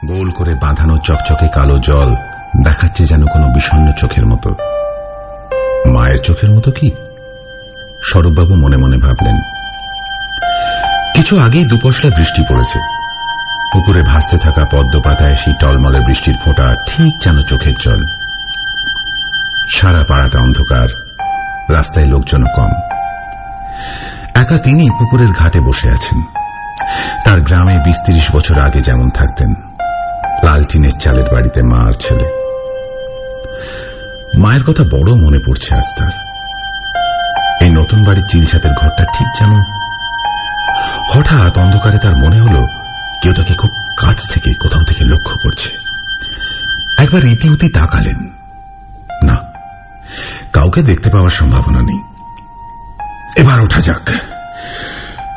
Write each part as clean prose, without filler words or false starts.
গোল করে বাঁধানো চকচকে কালো জল দেখাচ্ছে যেন কোনো বিষণ্ণ চোখের মতো। মায়ের চোখের মতো কি? স্বরূপবাবু মনে মনে ভাবলেন। কিছু আগেই দুপশলা বৃষ্টি পড়েছে। পুকুরে ভাসতে থাকা পদ্ম পাতায় সেই টলমলে বৃষ্টির ফোঁটা ঠিক যেন চোখের জল। সারা পাড়াটা অন্ধকার, রাস্তায় লোকজন কম। একা তিনি পুকুরের ঘাটে বসে আছেন। তার গ্রামে ২০-৩০ বছর আগে যেমন থাকতেন, লাল টিনের চালের বাড়িতে মা আর ছেলে। মায়ের কথা বড় মনে পড়ছে আজ তার। এই নতুন বাড়ির চিলছাতের ঘরটা ঠিক যেন। হঠাৎ অন্ধকারে তার মনে হল কেউ তাকে খুব কাছ থেকে কোথাও থেকে লক্ষ্য করছে। একবার ইতিউতি তাকালেন, না, কাউকে দেখতে পাওয়ার সম্ভাবনা নেই। এবার ওঠা যাক,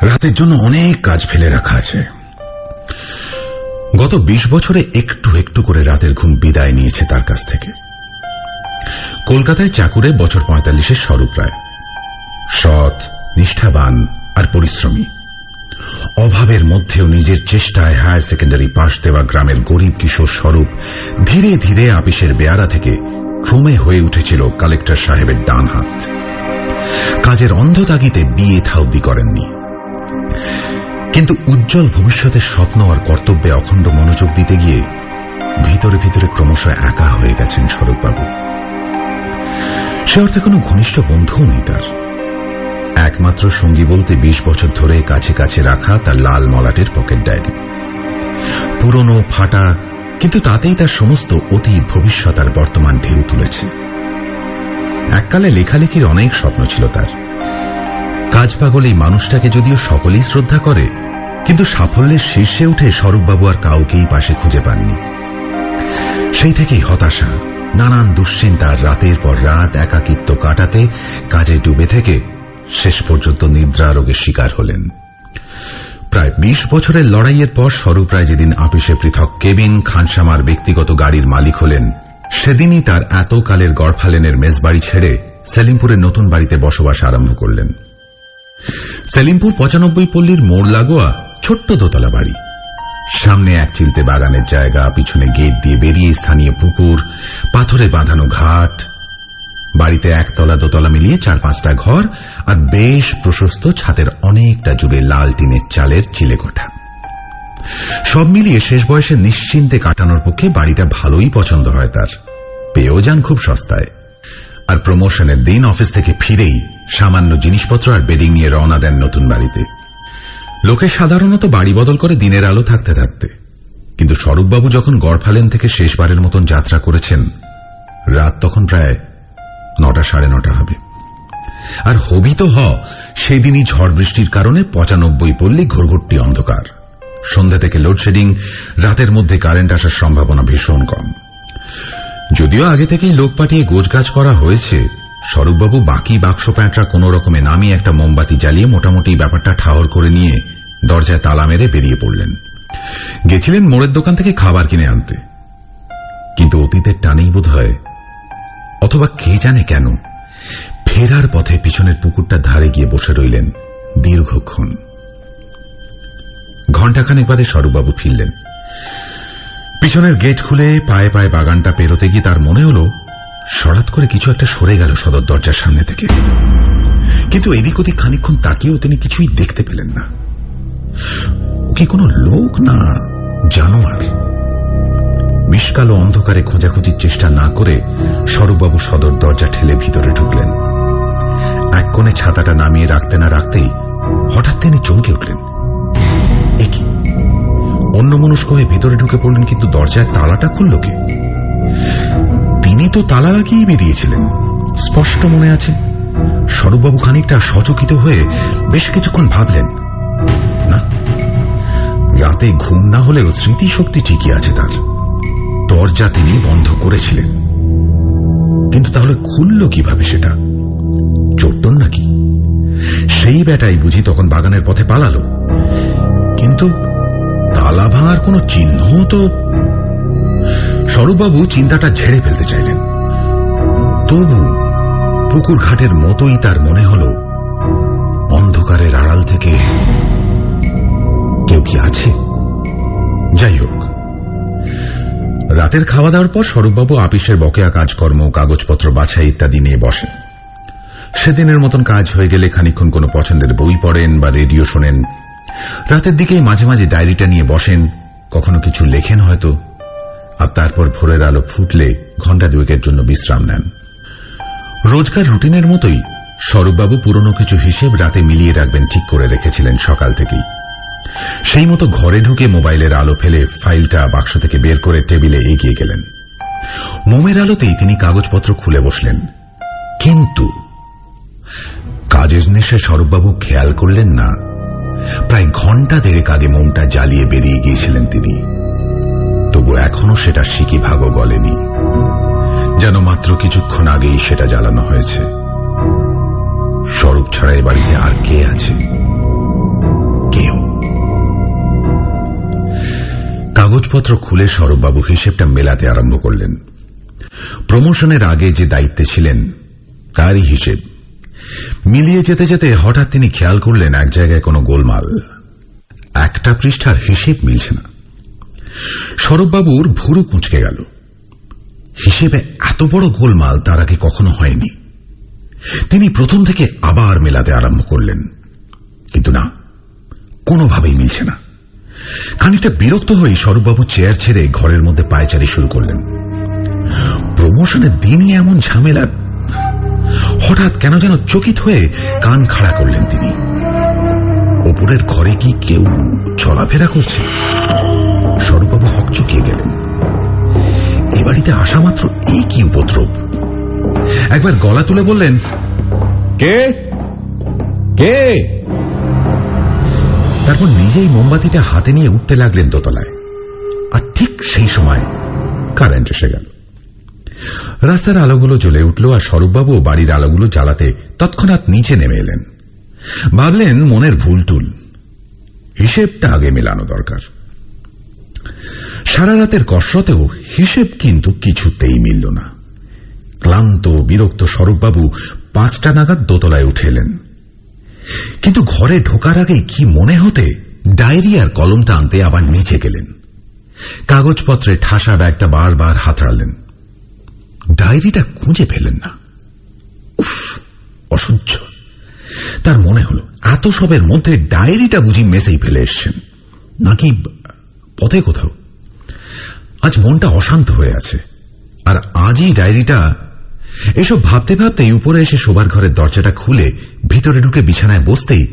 রাতের জন্য অনেক কাজ ফেলে রাখা আছে। গত ২০ বছরে একটু একটু করে রাতের ঘুম বিদায় নিয়েছে তার কাছ থেকে। কলকাতায় চাকুরে বছর ৪৫-এর স্বরূপ রায়, সৎ, নিষ্ঠাবান আর পরিশ্রমী। অভাবের মধ্যেও নিজের চেষ্টায় হায়ার সেকেন্ডারি পাশ দেওয়া গ্রামের গরিব কিশোর স্বরূপ ধীরে ধীরে আপিসের বেয়ারা থেকে ক্রমে হয়ে উঠেছিল কালেক্টর সাহেবের ডান হাত। কাজের অন্ধ তাগিতে বিয়ে থাউদি করেননি, কিন্তু উজ্জ্বল ভবিষ্যতের স্বপ্ন আর কর্তব্যে অখণ্ড মনোযোগ দিতে গিয়ে ভিতরে ভিতরে ক্রমশ একা হয়ে গেছেন স্বরূপবাবু। সে অর্থে কোনো ঘনিষ্ঠ বন্ধুও নেই তার। একমাত্র সঙ্গী বলতে ২০ বছর ধরে কাছে কাছে রাখা তার লাল মলাটের পকেট ডায়েরি। পুরনো, ফাটা, কিন্তু তাতেই তার সমস্ত অতীত, ভবিষ্যৎ আর বর্তমান ঢেউ তুলেছে। এককালে লেখালেখির অনেক স্বপ্ন ছিল তার। কাজ পাগল এই মানুষটাকে যদিও সকলেই শ্রদ্ধা করে, কিন্তু সাফল্যের শীর্ষে উঠে স্বরূপবাবু আর কাউকেই পাশে খুঁজে পাননি। সেই থেকেই হতাশা, নানান দুশ্চিন্তার রাতের পর রাত একাকিত্ব কাটাতে কাজে ডুবে থেকে শেষ পর্যন্ত নিদ্রা রোগের শিকার হলেন। প্রায় ২০ বছরের লড়াইয়ের পর স্বরূপ রায় যেদিন আপিসে পৃথক কেবিন, খানসামার ব্যক্তিগত গাড়ির মালিক হলেন, সেদিনই তার এতকালের গড়ফালেনের মেজবাড়ি ছেড়ে সেলিমপুরের নতুন বাড়িতে বসবাস আরম্ভ করলেন। সেলিমপুর ৯৫ পল্লীর মোড় লাগোয়া ছোট্ট দোতলা বাড়ি। সামনে এক চিলতে বাগানের জায়গা, পিছনে গেট দিয়ে বেরিয়ে স্থানীয় পুকুর, পাথরে বাঁধানো ঘাট। বাড়িতে একতলা দোতলা মিলিয়ে ৪-৫টা ঘর আর বেশ প্রশস্ত ছাদের অনেকটা জুড়ে লাল টিনের চালের চিলেকোঠা। সব মিলিয়ে শেষ বয়সে নিশ্চিন্তে কাটানোর পক্ষে বাড়িটা ভালোই পছন্দ হয় তার। পেয়েও যান খুব সস্তায়। আর প্রমোশনের দিন অফিস থেকে ফিরেই সামান্য জিনিসপত্র আর বেডিং নিয়ে রওনা দেন নতুন বাড়িতে। লোকে সাধারণত বাড়ি বদল করে দিনের আলো থাকতে থাকতে, কিন্তু স্বরূপবাবু যখন গড়ফালেন থেকে শেষবারের মতন যাত্রা করেছেন, রাত তখন প্রায় ৯টা-৯:৩০ হবে। আর হবি তো সেদিনই ঝড় বৃষ্টির কারণে ৯৫ পল্লী ঘুরঘুরটি অন্ধকার। সন্ধ্যা থেকে লোডশেডিং, রাতের মধ্যে কারেন্ট আসার সম্ভাবনা ভীষণ কম। যদিও আগে থেকেই লোক পাঠিয়ে গোছগাছ করা হয়েছে, স্বরূপবাবু বাকি বাক্স প্যাঁটরা কোন রকমে নামিয়ে একটা মোমবাতি জ্বালিয়ে মোটামুটি ব্যাপারটা ঠাহর করে নিয়ে দরজায় তালা মেরে বেরিয়ে পড়লেন। গেছিলেন মোড়ের দোকান থেকে খাবার কিনে আনতে, কিন্তু অতীতের টানেই বোধ হয়, অথবা কে জানে কেন, ফেরার পথে পিছনের পুকুরটার ধারে গিয়ে বসে রইলেন দীর্ঘক্ষণ। ঘণ্টাখানেক বাদে স্বরূপবাবু ফিরলেন। পিছনের গেট খুলে পায়ে পায়ে বাগানটা পেরোতে গিয়ে তার মনে হল হঠাৎ করে কিছু একটা সরে গেল সদর দরজার সামনে থেকে। কিন্তু এদিক ওদিক খানিকক্ষণ তাকিয়েও তিনি কিছুই দেখতে পেলেন না। কি কোনো লোক না জানোয়ার? মিশকালো অন্ধকারে খোঁজাখুঁজির চেষ্টা না করে স্বরূপবাবু সদর দরজা ঠেলে ভিতরে ঢুকলেন। এক কোণে ছাতাটা নামিয়ে রাখতে না রাখতেই হঠাৎ তিনি চমকে উঠলেন। এ কি? অন্যমনস্ক হয়ে ভিতরে ঢুকে পড়লেন, কিন্তু দরজায় তালাটা খুলল কে? তিনি তো তালা লাগিয়েই বেরিয়েছিলেন, স্পষ্ট মনে আছে। স্বরূপবাবু খানিকটা সচকিত হয়ে বেশ কিছুক্ষণ ভাবলেন। না, রাতে ঘুম না হলেও স্মৃতিশক্তি ঠিকই আছে তার। দরজা তিনি বন্ধ করেছিলেন, কিন্তু তাহলে খুলল কিভাবে সেটা? চোরটন নাকি? সেই বেটাই বুঝি তখন বাগানের পথে পালালো, কিন্তু তালা ভাঙার কোন চিহ্ন তো। স্বরূপবাবু চিন্তাটা ঝেড়ে ফেলতে চাইলেন, তবু পুকুর ঘাটের মতোই তার মনে হল অন্ধকারের আড়াল থেকে কেউ কি আছে। যাই হোক, রাতের খাওয়া দাওয়ার পর স্বরূপবাবু আপিসের বকেয়া কাজকর্ম, কাগজপত্র বাছাই ইত্যাদি নিয়ে বসেন। সেদিনের মতন কাজ হয়ে গেলে খানিকক্ষণ কোনো পছন্দের বই পড়েন বা রেডিও শোনেন। রাতের দিকেই মাঝে মাঝে ডায়েরিটা নিয়ে বসেন, কখনো কিছু লেখেন হয়তো, আর তারপর ভোরের আলো ফুটলে ঘণ্টা দুয়েকের জন্য বিশ্রাম নেন। রোজকার রুটিনের মতোই স্বরূপবাবু পুরনো কিছু হিসেব রাতে মিলিয়ে রাখবেন ঠিক করে রেখেছিলেন সকাল থেকেই। সেই মতো ঘরে ঢুকে মোবাইলের আলো ফেলে ফাইলটা বাক্স থেকে বের করে টেবিলে এগিয়ে গেলেন। মোমের আলোতেই তিনি কাগজপত্র খুলে বসলেন। কিন্তু কাজের নেশায় স্বরূপবাবু খেয়াল করলেন না প্রায় ঘণ্টা দেড়েক আগে মোমটা জ্বালিয়ে বেরিয়ে গিয়েছিলেন তিনি। তবু এখনো সেটা সিকি ভাগও গলেনি, যেন মাত্র কিছুক্ষণ আগেই সেটা জ্বালানো হয়েছে। স্বরূপ ছাড়া এ বাড়িতে আর কে আছে? কেউ। কাগজপত্র খুলে স্বরূপবাবু হিসেবটা মেলাতে আরম্ভ করলেন। প্রমোশনের আগে যে দায়িত্বে ছিলেন তারই হিসেব মিলিয়ে যেতে যেতে হঠাৎ তিনি খেয়াল করলেন এক জায়গায় কোনো গোলমাল। একটা পৃষ্ঠার হিসেব মিলছে না। স্বরূপবাবুর ভুরু কুঁচকে গেল। হিসেবে এত বড় গোলমাল তার আগে কখনো হয়নি। তিনি প্রথম থেকে আবার মেলাতে আরম্ভ করলেন, কিন্তু না, কোনোভাবেই মিলছে না। খানিকটা বিরক্ত হয়ে স্বরূপবাবু চেয়ার ছেড়ে ঘরের মধ্যে পায়চারি শুরু করলেন। প্রমোশনের দিনই এমন ঝামেলা! হঠাৎ কেন যেন চকিত হয়ে কান খাড়া করলেন তিনি। ওপরের ঘরে কি কেউ চলাফেরা করছে? স্বরূপবাবু হকচকিয়ে গেলেন। এ বাড়িতে আসা মাত্র এই কি উপদ্রব! একবার গলা তুলে বললেন, কে কে? তারপর নিজেই মোমবাতিটা হাতে নিয়ে উঠতে লাগলেন দোতলায়। আর ঠিক সেই সময় কারেন্ট এসে গেল। রাস্তার আলোগুলো জ্বলে উঠল, আর স্বরূপবাবু বাড়ির আলোগুলো জ্বালাতে তৎক্ষণাৎ নিচে নেমে এলেন। ভাবলেন মনের ভুল টুল, হিসেবটা আগে মেলানো দরকার। সারা রাতের কসরতেও হিসেব কিন্তু কিছুতেই মিলল না। ক্লান্ত বিরক্ত স্বরূপবাবু 5টা নাগাদ দোতলায় উঠে এলেন। কিন্তু ঘরে ঢোকার আগেই কি মনে হতে ডায়েরি আর কলমটা আনতে আবার নিচে গেলেন। কাগজপত্রে ঠাসা ব্যাগটা বারবার হাতড়ালেন। ডায়েরিটা খুঁজে পেলেন না। অসহ্য! তার মনে হল এত সবের মধ্যে ডায়েরিটা বুঝি মেসেই ফেলে এসছেন, নাকি পথে কোথাও। আজ মনটা অশান্ত হয়ে আছে, আর আজই ডায়েরিটা। এসব ভাবতে ভাবতেই উপরে এসে শোবার ঘরের দরজাটা খুলে ভিতরে ঢুকে বিছানায় বসতেই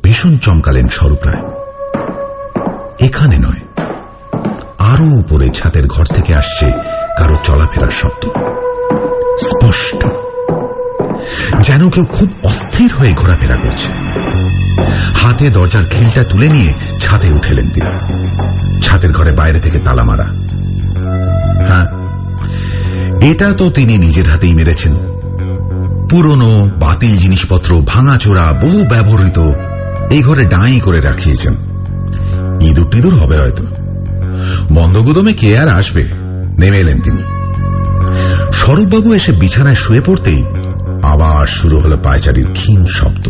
ভীষণ চমকালেন স্বরূপ রায়। এখানে নয়, আরো উপরে ছাদের ঘর থেকে আসছে কারো চলাফেরার শব্দ, স্পষ্ট, যেন কেউ খুব অস্থির হয়ে ঘোরাফেরা করছে। হাতে দরজার খিলটা তুলে নিয়ে ছাদে উঠেলেন তিনি। ছাদের ঘরে বাইরে থেকে তালা মারা। হ্যাঁ, এটা তো তিনি নিজের হাতেই মেরেছেন। পুরনো বাতিল জিনিসপত্র, ভাঙাচোরা, বহু ব্যবহৃত এই ঘরে ডাঁই করে রাখিয়েছেন। ইঁদুর টিঁদুর হবে হয়তো। বন্ধগুদমে কে আর আসবে? নেমে এলেন তিনি। স্বরূপবাবু এসে বিছানায় শুয়ে পড়তেই আবার শুরু হল পায়চারির ক্ষীণ শব্দ,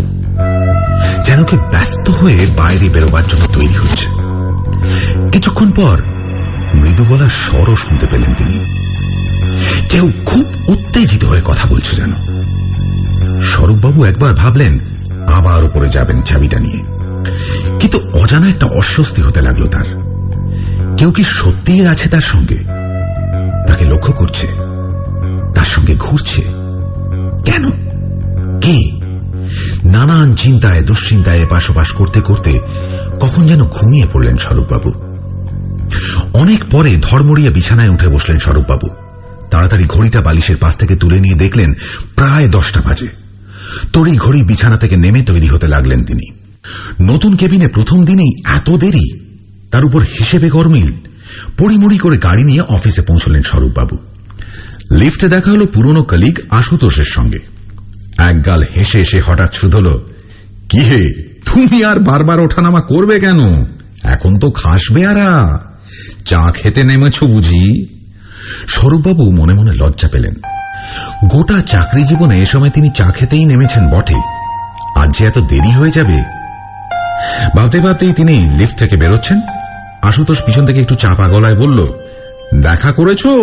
যেন কেউ ব্যস্ত হয়ে বাইরে বেরোবার জন্য তৈরি হচ্ছে। কিছুক্ষণ পর মৃদু গলার স্বরও শুনতে পেলেন তিনি। কেউ খুব উত্তেজিত হয়ে কথা বলছে যেন। স্বরূপবাবু একবার ভাবলেন আবার উপরে যাবেন চাবিটা নিয়ে, কিন্তু অজানা একটা অস্বস্তি হতে লাগলো তার। কেউ কি সত্যিই আছে তার সঙ্গে? তাকে লক্ষ্য করছে, তার সঙ্গে ঘুরছে। কেন? কে? নানান চিন্তায় দুশ্চিন্তায় পাশোপাশ করতে করতে কখন যেন ঘুমিয়ে পড়লেন স্বরূপবাবু। অনেক পরে ধর্মড়িয়ে বিছানায় উঠে বসলেন স্বরূপবাবু। তাড়াতাড়ি ঘড়িটা বালিশের পাশ থেকে তুলে নিয়ে দেখলেন প্রায় 10টা বাজে। তড়ি ঘড়ি বিছানা থেকে নেমে তৈরি হতে লাগলেন তিনি। নতুন কেবিনে প্রথম দিনেই এত দেরি, তার উপর হিসেবে গরমিল। পড়িমড়ি করে গাড়ি নিয়ে অফিসে পৌঁছলেন স্বরূপবাবু। লিফটে দেখা হলো পুরনো কলিগ আশুতোষের সঙ্গে। একগাল হেসে এসে হঠাৎ শুধল, কি হে, তুমি আর বারবার ওঠানামা করবে কেন? এখন তো খাসবে আরা, চা খেতে নেমেছ বুঝি? স্বরূপবাবু মনে মনে লজ্জা পেলেন। গোটা চাকরি জীবনে এ সময় তিনি চা খেতেই নেমেছেন বটে, আজ যে এত দেরি হয়ে যাবে। ভাবতে ভাবতেই তিনি লিফট থেকে বেরোচ্ছেন। আশুতোষ পিছন থেকে একটু চাপা গলায় বলল, দেখা করেছো?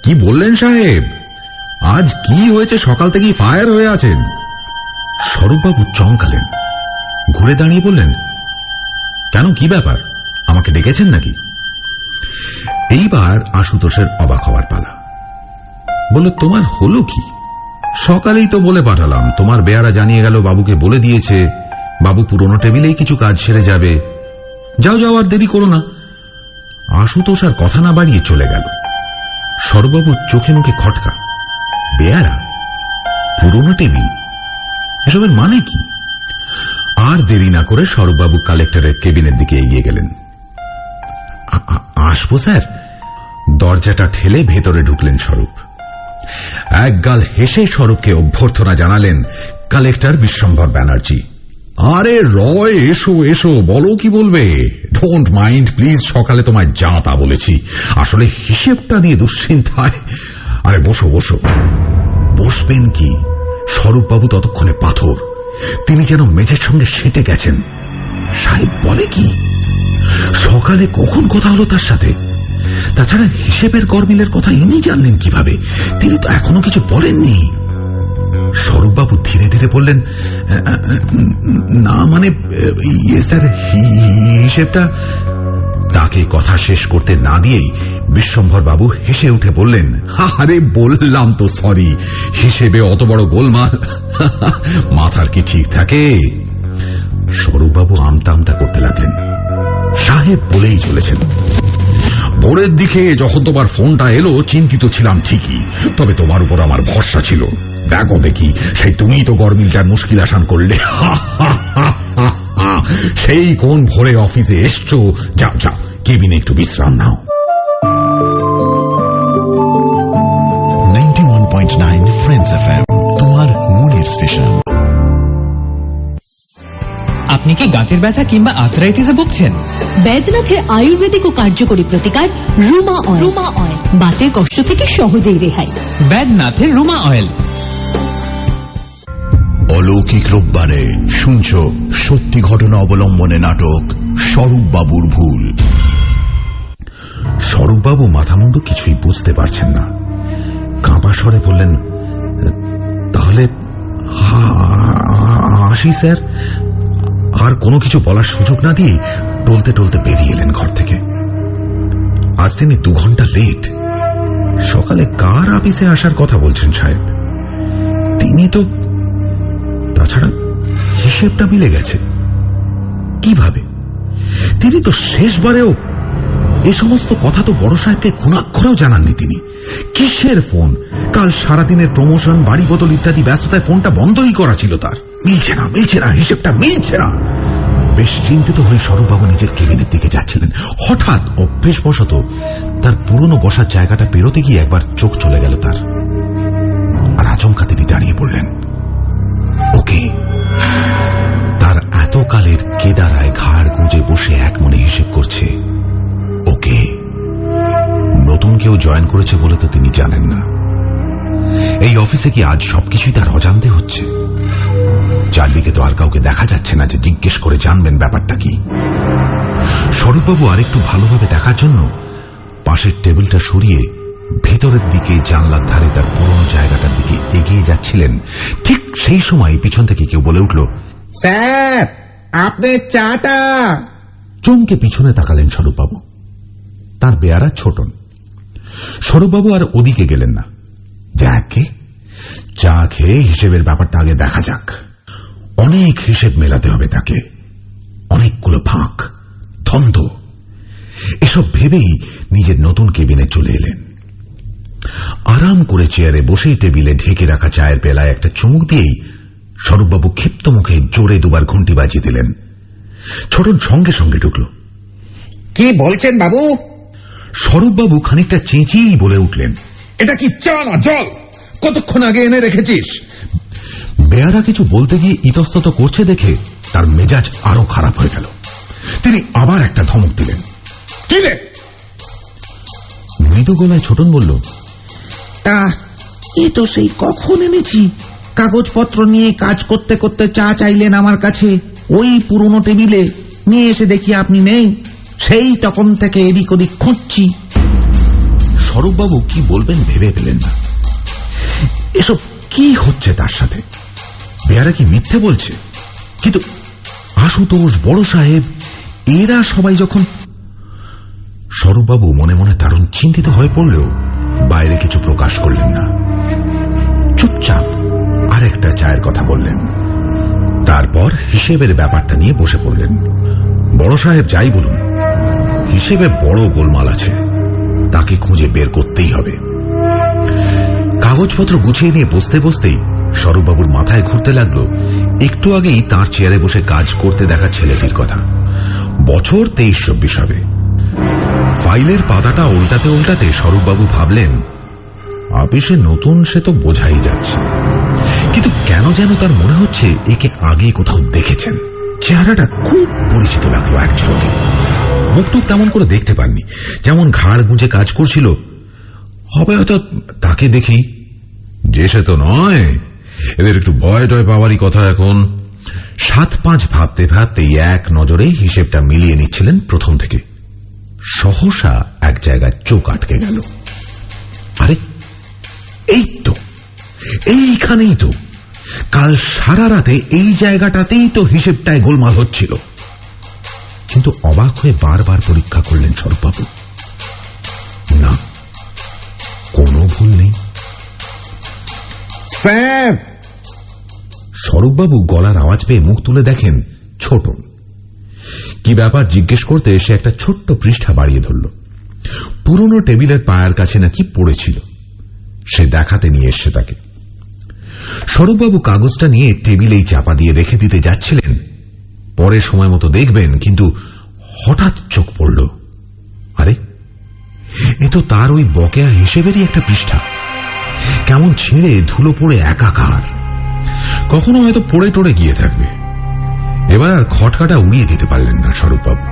কি বললেন সাহেব? আজ কি হয়েছে? সকাল থেকেই ফায়ার হয়ে আছেন। স্বরূপবাবু চমকালেন, ঘুরে দাঁড়িয়ে বললেন, কেন, কি ব্যাপার? আমাকে ডেকেছেন নাকি? এইবার আশুতোষের অবাক হওয়ার পালা। বলল, তোমার হলো কি? সকালেই তো বলে পাঠালাম, তোমার বেয়ারা জানিয়ে গেল বাবুকে বলে দিয়েছে বাবু পুরনো টেবিলেই কিছু কাজ সেরে যাবে। যাও যাও, আর দেরি করো না। আশুতোষ আর কথা না বাড়িয়ে চলে গেল। স্বরূপবাবুর চোখে মুখে খটকা। বেয়ারা, পুরনো টেবিল, এসবের মানে কি? আর দেরি না করে স্বরূপবাবু কালেক্টরের কেবিনের দিকে এগিয়ে গেলেন। আসবো স্যার? দরজাটা ঠেলে ভেতরে ঢুকলেন স্বরূপ। একগাল হেসে স্বরূপকে অভ্যর্থনা জানালেন কালেক্টর বিশ্বম্ভর ব্যানার্জি। আরে রয়, এসো এসো, বলো কি বলবে? ডোন্ট মাইন্ড প্লিজ, সকালে তোমায় যা তা বলেছি, আসলে হিসেবটা নিয়ে দুশ্চিন্তায়। আরে বসো বসো। বসবেন কি? স্বরূপবাবু ততক্ষণে পাথর, তিনি যেন মেঝের সঙ্গে সেটে গেছেন। সাহেব বলে কি? সকালে কখন কথা হলো তার সাথে? তাছাড়া হিসেবের গরমিলের কথা ইনি জানলেন কিভাবে? তিনি তো এখনো কিছু বলেননি। স্বরূপবাবু ধীরে ধীরে বললেন, না মানে ইয়ে স্যার, হিসেবটা। তাকে কথা শেষ করতে না দিয়েই বিশ্বম্ভর বাবু হেসে উঠে বললেন, আরে বললাম তো সরি, হিসেবে অত বড় গোলমাল, মাথার কি ঠিক থাকে? স্বরূপবাবু আমতা আমতা করতে লাগলেন। সাহেব বলেই চলেছেন, ভোরের দিকে যখন তোমার ফোনটা এলো চিন্তিত ছিলাম ঠিকই, তবে তোমার উপর আমার ভরসা ছিল। দেখো দেখি, সেই তুমিই তো গরমিলটার মুশকিল আসান করলে। সেই কোন ভোরে অফিসে এসছো? যাও যাও, কেবিনে একটু বিশ্রাম নাও। 91.9 ফ্রেন্ডস এফএম, তোমার মনের স্টেশন। আপনি কি গাঁটের ব্যথা কিংবা আর্থ্রাইটিসে ভুগছেন? বৈদ্যনাথের আয়ুর্বেদিক ও কার্যকরী প্রতিকার রুমা অয়েল। বাতের কষ্ট থেকে সহজেই রেহাই। বৈদ্যনাথের রুমা অয়েল। অলৌকিক রোববারে শুনছ সত্যি ঘটনা অবলম্বনে নাটক স্বরূপবাবুর ভুল। স্বরূপবাবু মাথামুন্ডু কিছুই বুঝতে পারছেন না। কাঁপা স্বরে বললেন, তাহলে আসি স্যার। আর কোনো কিছু বলার সুযোগ না দিয়ে টলতে টলতে বেরিয়ে এলেন ঘর থেকে। আজ তিনি 2 ঘন্টা লেট। সকালে কার অফিসে আসার কথা বলছেন সাহেব? তিনি তো, তাছাড়া হিসেবটা মিলে গেছে কিভাবে? তিনি তো শেষবারেও এ সমস্ত কথা তো বড় সাহেবকে খুনাক্ষরেও জানাননি তিনি। কিসের ফোন? কাল সারাদিনের প্রমোশন, বাড়ি বদল ইত্যাদি ব্যস্ততায় ফোনটা বন্ধই করা ছিল তার। মিলছে না, মিলছে না, হিসেবটা মিলছে না। বেশ চিন্তিত হয়ে স্বরূপবাবু নিজের কেবিনের দিকে যাচ্ছিলেন। হঠাৎ অভ্যেসবশত তার পুরনো বসার জায়গাটা পেরোতে গিয়ে একবার চোখ চলে গেল তার, আর আচমকা তিনি দাঁড়িয়ে পড়লেন। ওকে, তার এতকালের কেদারায় ঘাড় গুঁজে বসে এক মনে হিসেব করছে। ওকে, নতুন কেউ জয়েন করেছে বলে তো তিনি জানেন না। এই অফিসে কি আজ সবকিছুই তার অজান্তে হচ্ছে? চারদিকে তো আর কাউকে দেখা যাচ্ছে না যে জিজ্ঞেস করে জানবেন ব্যাপারটা কি। স্বরূপবাবু আরেকটু ভালোভাবে দেখার জন্য পাশের টেবিলটা সরিয়ে ভেতরের দিকে জানলার ধারে তার পুরনো জায়গাটার দিকে এগিয়ে যাচ্ছিলেন। ঠিক সেই সময় পিছন থেকে কেউ বলে উঠল, স্যার, আপনার চাটা। চমকে পিছনে তাকালেন স্বরূপবাবু। তার বেয়ারা ছোটন। স্বরূপবাবু আর ওদিকে গেলেন না। যাকে চা খেয়ে হিসেবের ব্যাপারটা আগে দেখা যাক। অনেক হিসেব মেলাতে হবে তাকে, অনেকগুলো ফাঁক, ধন্দ। এসব ভেবেই নিজের নতুন কেবিনে চলে এলেন। আরাম করে চেয়ারে বসেই টেবিলে ঢেকে রাখা চায়ের পেলায় একটা চুমুক দিয়েই স্বরূপবাবু ক্ষিপ্ত মুখে জোরে 2 বার ঘন্টি বাজিয়ে দিলেন। ছোটন সঙ্গে সঙ্গে ঢুকল। কি বলছেন বাবু? স্বরূপবাবু খানিকটা চেঁচিয়েই বলে উঠলেন, এটা কি চা না জল? কতক্ষণ আগে এনে রেখেছিস? বেয়ারা কিছু বলতে গিয়ে ইতস্তত করছে দেখে তার মেজাজ আরো খারাপ হয়ে গেল। তিনি আবার একটা ধমক দিলেন। কি রে? মৃদু গলায় ছোটন বলল, তা এ তো সেই কখন এনেছি। কাগজপত্র নিয়ে কাজ করতে করতে চা চাইলেন আমার কাছে, ওই পুরনো টেবিলে। নিয়ে এসে দেখি আপনি নেই। সেই তখন থেকে এদিক ওদিক খুঁজছি। স্বরূপবাবু কি বলবেন ভেবে পেলেন না। এসব কি হচ্ছে তার সাথে? বেয়ারা কি মিথ্যে বলছে? কিন্তু আশুতোষ, বড় সাহেব, এরা সবাই যখন... স্বরূপবাবু মনে মনে দারুণ চিন্তিত হয়ে পড়লেও বাইরে কিছু প্রকাশ করলেন না। চুপচাপ আরেকটা চায়ের কথা বললেন। তারপর হিসেবের ব্যাপারটা নিয়ে বসে পড়লেন। বড় সাহেব যাই বলুন, হিসেবে বড় গোলমাল আছে, তাকে খুঁজে বের করতেই হবে। কাগজপত্র গুছিয়ে নিয়ে বসতে বসতেই স্বরূপবাবুর মাথায় ঘুরতে লাগলো একটু আগেই তাঁর চেয়ারে বসে কাজ করতে দেখা ছেলেটির কথা। বছর 23-24 হবে। ফাইলের পাতাটা উল্টাতে উল্টাতে স্বরূপবাবু ভাবলেন, অফিসে নতুন সে তো বোঝাই যাচ্ছে, কিন্তু কেন যেন তার মনে হচ্ছে একে আগে কোথাও দেখেছেন। চেহারাটা খুব পরিচিত লাগলো এক ঝলকে। মুখটুক তেমন করে দেখতে পাননি, যেমন ঘাড় গুঁজে কাজ করছিল। হবে হয়তো তাকে দেখি, যে সে তো নয়, এদের একটু ভয় টয় পাওয়ারই কথা এখন। 7-5 ভাবতে ভাবতেই এক নজরে হিসেবটা মিলিয়ে নিচ্ছিলেন প্রথম থেকে। সহসা এক জায়গায় চোখ আটকে গেল। আরে এই তো, এইখানেই তো, কাল সারা রাতে এই জায়গাটাতেই তো হিসেবটায় গোলমাল হচ্ছিল। কিন্তু অবাক হয়ে বারবার পরীক্ষা করলেন স্বরূপবাবু। না, কোনো ভুল নেই। স্যার! স্বরূপবাবু গলার আওয়াজ পেয়ে মুখ তুলে দেখেন ছোটন। কি ব্যাপার জিজ্ঞেস করতে সে একটা ছোট্ট পৃষ্ঠা বাড়িয়ে ধরল। পুরনো টেবিলের পায়ের কাছে নাকি পড়েছিল, সে দেখাতে নিয়ে এসছে তাকে। স্বরূপবাবু কাগজটা নিয়ে টেবিলেই চাপা দিয়ে রেখে দিতে যাচ্ছিলেন, পরে সময় মতো দেখবেন, কিন্তু হঠাৎ চোখ পড়ল, আরে এ তো তার ওই বকেয়া হিসেবেরই একটা পৃষ্ঠা। কেমন ছিঁড়ে ধুলো পড়ে একাকার, কখনো হয়তো পড়ে টড়ে গিয়ে থাকবে। এবার আর খটকাটা উড়িয়ে দিতে পারলেন না স্বরূপবাবু।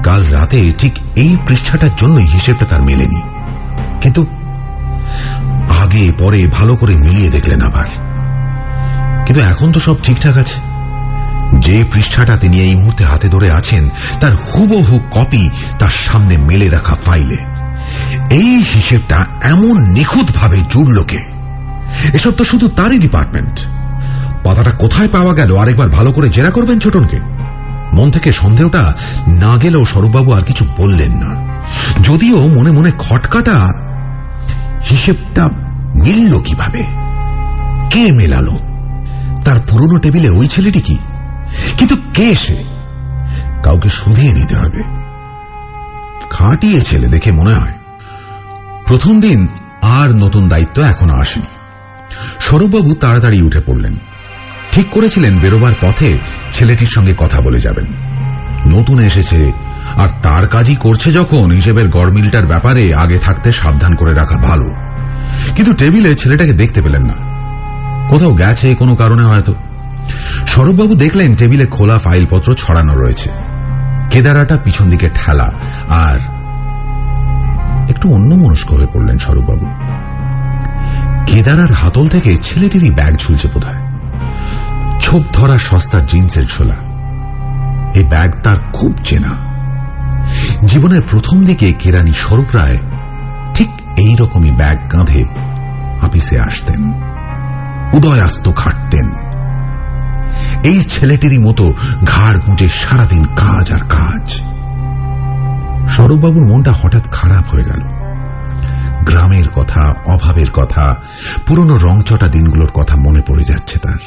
কাল রাতে ঠিক এই পৃষ্ঠাটার জন্যই হিসেবটা তার মেলেনি, কিন্তু আগে পরে ভালো করে মিলিয়ে দেখলেন আবার। কিন্তু এখন তো সব ঠিকঠাক আছে। যে পৃষ্ঠাটা তিনি এই মুহূর্তে হাতে ধরে আছেন তার হুবহু কপি তার সামনে মেলে রাখা ফাইলে। এই হিসেবটা এমন নিখুঁতভাবে জুড়ল কে? এসব তো শুধু তারই ডিপার্টমেন্ট। পাতাটা কোথায় পাওয়া গেল আরেকবার ভালো করে জেরা করবেন ছোটনকে। মন থেকে সন্দেহটা না গেলেও স্বরূপবাবু আর কিছু বললেন না, যদিও মনে মনে খটকাটা, হিসেবটা মিলল কিভাবে, কে মেলালো? তার পুরনো টেবিলে ওই ছেলেটি কি? কিন্তু কে সে? কাউকে শুধিয়ে নিতে হবে। খাটিয়ে ছেলে দেখে মনে হয়। প্রথম দিন আর নতুন দায়িত্ব এখনো আসেনি। স্বরূপবাবু তাড়াতাড়ি উঠে পড়লেন। ঠিক করেছিলেন বেরোবার পথে ছেলেটির সঙ্গে কথা বলে যাবেন। নতুন এসেছে আর তার কাজই করছে যখন, হিসেবের গড়মিলটার ব্যাপারে আগে থাকতে সাবধান করে রাখা ভালো। কিন্তু টেবিলে ছেলেটাকে দেখতে পেলেন না, কোথাও গেছে কোনো কারণে হয়তো। স্বরূপবাবু দেখলেন টেবিলে খোলা ফাইলপত্র ছড়ানো রয়েছে, কেদারাটা পিছন দিকে ঠেলা, আর একটু অন্যমনস্ক হয়ে পড়লেন স্বরূপবাবু। কেদারার হাতল থেকে ছেলেটিরই ব্যাগ ঝুলছে বোধহয়, ছোপ ধরা সস্তার জিন্সের ছোলা। এই ব্যাগ তার খুব চেনা। জীবনের প্রথম দিকে কেরানি স্বরূপ রায় ঠিক এইরকমই ব্যাগ কাঁধে অফিসে আসতেন, উদয়াস্ত খাটতেন। এই ছেলেটিরই মতো ঘাড় গুঁজে সারাদিন কাজ আর কাজ। স্বরূপবাবুর মনটা হঠাৎ খারাপ হয়ে গেল। গ্রামের কথা, অভাবের কথা, পুরনো রংচটা দিনগুলোর কথা মনে পড়ে যাচ্ছে তার।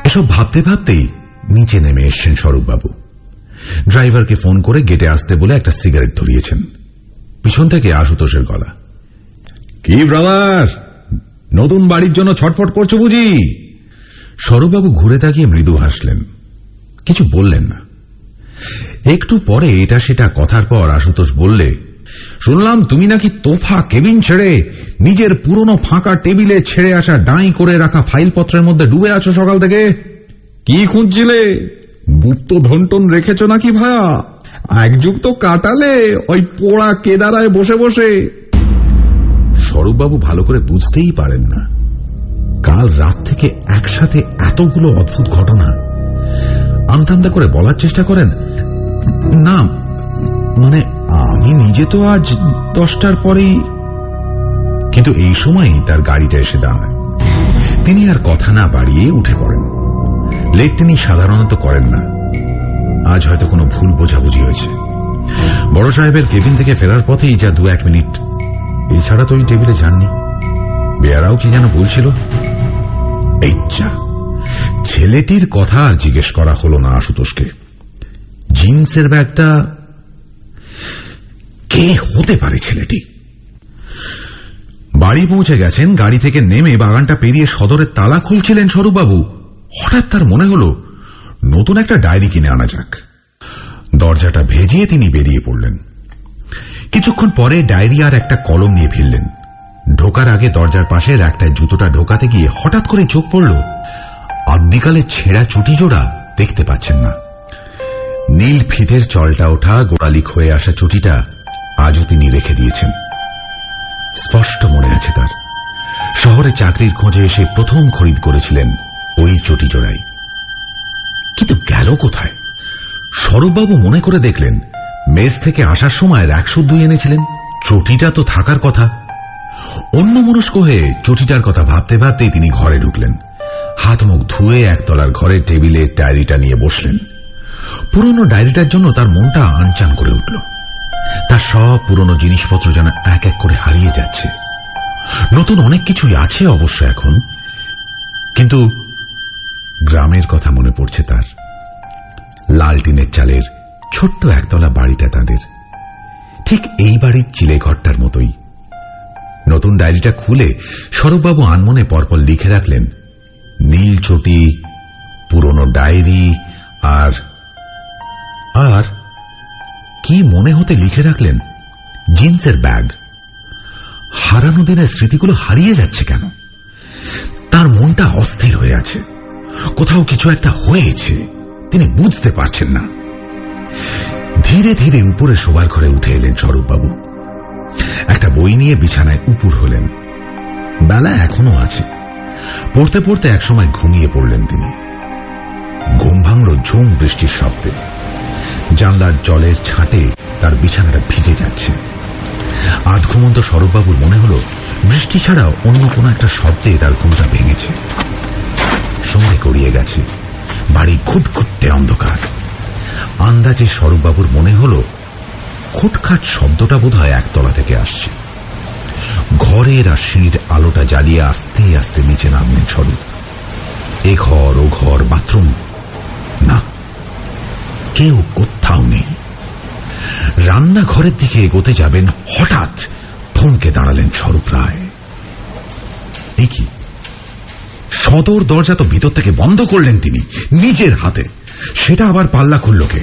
এসব ভাবতে ভাবতেই নিচে নেমে এসছেন স্বরূপবাবু। ড্রাইভারকে ফোন করে গেটে আসতে বলে একটা সিগারেট ধরিয়েছেন। পিছন থেকে আশুতোষের গলা, কি ব্রাদার, নতুন বাড়ির জন্য ছটফট করছো বুঝি? স্বরূপবাবু ঘুরে তাকিয়ে মৃদু হাসলেন, কিছু বললেন না। একটু পরে এটা সেটা কথার পর আশুতোষ বললে, শুনলাম তুমি নাকি তোফা কেবিন ছেড়ে নিজের পুরনো ফাঁকা টেবিলে ছেড়ে আসা ডাঁই করে রাখা ফাইলপত্রের মধ্যে ডুবে আছো সকাল থেকে। কি খুঁজছিলে? গুপ্ত ধনটন রেখেছ নাকি ভায়া? এক যুগ তো কাটালে ওই পোড়া কেদারায় বসে বসে। স্বরূপবাবু ভালো করে বুঝতেই পারেন না, কাল রাত থেকে একসাথে এতগুলো অদ্ভুত ঘটনা। আমতা আমতা করে বলার চেষ্টা করেন, না মানে আমি নিজে তো আজ 10টার পরেই। কিন্তু এই সময়ই তার গাড়িটা এসে দাঁড়ায়। তিনি আর কথা না বাড়িয়ে উঠে পড়েন। লেট তিনি সাধারণত করেন না। আজ হয়তো কোনো ভুল বোঝাবুঝি হয়েছে। বড় সাহেবের কেবিন থেকে ফেরার পথেই যা 2-1 মিনিট, এছাড়া তো ওই টেবিলে যাননি। বেয়ারাও কি যেন বলছিল। এই যা, ছেলেটির কথা আর জিজ্ঞেস করা হলো না আশুতোষকে। জিন্সের ব্যাগটা কে হতে পারে ছেলেটি? বাড়ি পৌঁছে গেছেন। গাড়ি থেকে নেমে বাগানটা পেরিয়ে সদরের তালা খুলছিলেন স্বরূপবাবু। হঠাৎ তার মনে হল নতুন একটা ডায়েরি কিনে আনা যাক। দরজাটা ভেজিয়ে তিনি বেরিয়ে পড়লেন। কিছুক্ষণ পরে ডায়েরি আর একটা কলম নিয়ে ফিরলেন। ঢোকার আগে দরজার পাশে একটায় জুতোটা ঢোকাতে গিয়ে হঠাৎ করে চোখ পড়ল আদ্যিকালে ছেঁড়া চুটি জোড়া দেখতে পাচ্ছেন না। নীল ফিতের চলটা ওঠা গোড়ালি হয়ে আসা চুটিটা আজও তিনি রেখে দিয়েছেন। স্পষ্ট মনে আছে তার, শহরে চাকরির খোঁজে এসে প্রথম খরিদ করেছিলেন ওই চটি জোড়াই। কিন্তু গেল কোথায়? স্বরূপবাবু মনে করে দেখলেন মেস থেকে আসার সময় 102 এনেছিলেন। চটিটা তো থাকার কথা। অন্যমনস্ক হয়ে চটিটার কথা ভাবতে ভাবতেই তিনি ঘরে ঢুকলেন। হাত মুখ ধুয়ে একতলার ঘরের টেবিলে ডায়েরিটা নিয়ে বসলেন। পুরনো ডায়েরিটার জন্য তার মনটা আনচান করে উঠল। তার সব পুরনো জিনিসপত্র যেন এক এক করে হারিয়ে যাচ্ছে। নতুন অনেক কিছুই আছে অবশ্য এখন, কিন্তু গ্রামের কথা মনে পড়ছে তার। লাল টিনের চালের ছোট্ট একতলা বাড়িটা তাদের, ঠিক এই বাড়ির চিলে ঘরটার মতোই। নতুন ডায়েরিটা খুলে স্বরূপবাবু আনমনে পরপর লিখে রাখলেন নীল চটি, পুরনো ডায়েরি, আর আর কি মনে হতে লিখে রাখলেন জিন্সের ব্যাগ। হারানো দিনের স্মৃতিগুলো হারিয়ে যাচ্ছে কেন? তার মনটা অস্থির হয়ে আছে। কোথাও কিছু একটা হয়েছে, তিনি বুঝতে পারছেন না। ধীরে ধীরে উপরে শোবার ঘরে উঠে এলেন স্বরূপবাবু। একটা বই নিয়ে বিছানায় উপুড় হলেন। বেলা এখনো আছে। পড়তে পড়তে একসময় ঘুমিয়ে পড়লেন তিনি। ঘুম ভাঙল ঝুম বৃষ্টির শব্দে। জানলার জলের ছাঁটে তার বিছানাটা ভিজে যাচ্ছে। আধ ঘুমন্ত স্বরূপবাবুর মনে হল বৃষ্টি ছাড়াও অন্য কোনো একটা শব্দে তার ঘুমটা ভেঙেছে। সঙ্গে গড়িয়ে গেছে, বাড়ি খুটখুটে অন্ধকার। আন্দাজে স্বরূপবাবুর মনে হল খুটখাট শব্দটা বোধহয় একতলা থেকে আসছে। ঘরের আর সিঁড়ির আলোটা জ্বালিয়ে আস্তে আস্তে নিচে নামলেন স্বরূপ। এ ঘর ও ঘর, বাথরুম, না, কেউ কোথাও নেই। রান্নাঘরের দিকে এগোতে যাবেন, হঠাৎ থমকে দাঁড়ালেন স্বরূপ রায়। এ কি? সদর দরজা তো ভিতর থেকে বন্ধ করলেন তিনি নিজের হাতে। সেটা আবার পাল্লা খুলল কে?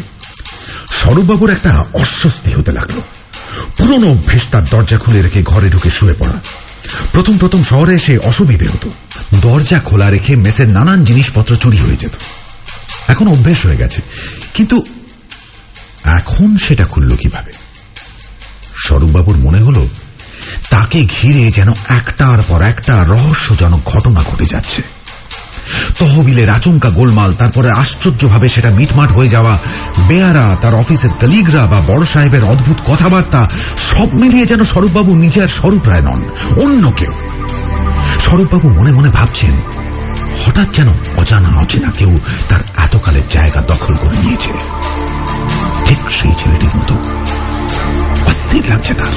স্বরূপবাবুর একটা অস্বস্তি হতে লাগলো। পুরনো অভ্যেস তার দরজা খুলে রেখে ঘরে ঢুকে শুয়ে পড়া। প্রথম প্রথম শহরে এসে অসুবিধে হতো। দরজা খোলা রেখে মেসের নানান জিনিসপত্র চুরি হয়ে যেত। এখন অভ্যেস হয়ে গেছে, কিন্তু এখন সেটা খুলল কিভাবে? স্বরূপবাবুর মনে হল তাকে ঘিরে যেন একটার পর একটা রহস্যজনক ঘটনা ঘটে যাচ্ছে। তহবিলের আচমকা গোলমাল, তারপরে আশ্চর্যভাবে সেটা মিটমাট হয়ে যাওয়া, বেয়ারা, তার অফিসের কলিগরা বা বড় সাহেবের অদ্ভুত কথাবার্তা, সব মিলিয়ে যেন স্বরূপবাবু নিজে আর স্বরূপ রায় নন, অন্য কেউ। স্বরূপবাবু মনে মনে ভাবছেন হঠাৎ যেন অজানা অচেনা কেউ তার এতকালের জায়গা দখল করে নিয়েছে। ঠিক সেই ছেলেটির মতো অস্থির লাগছে তার।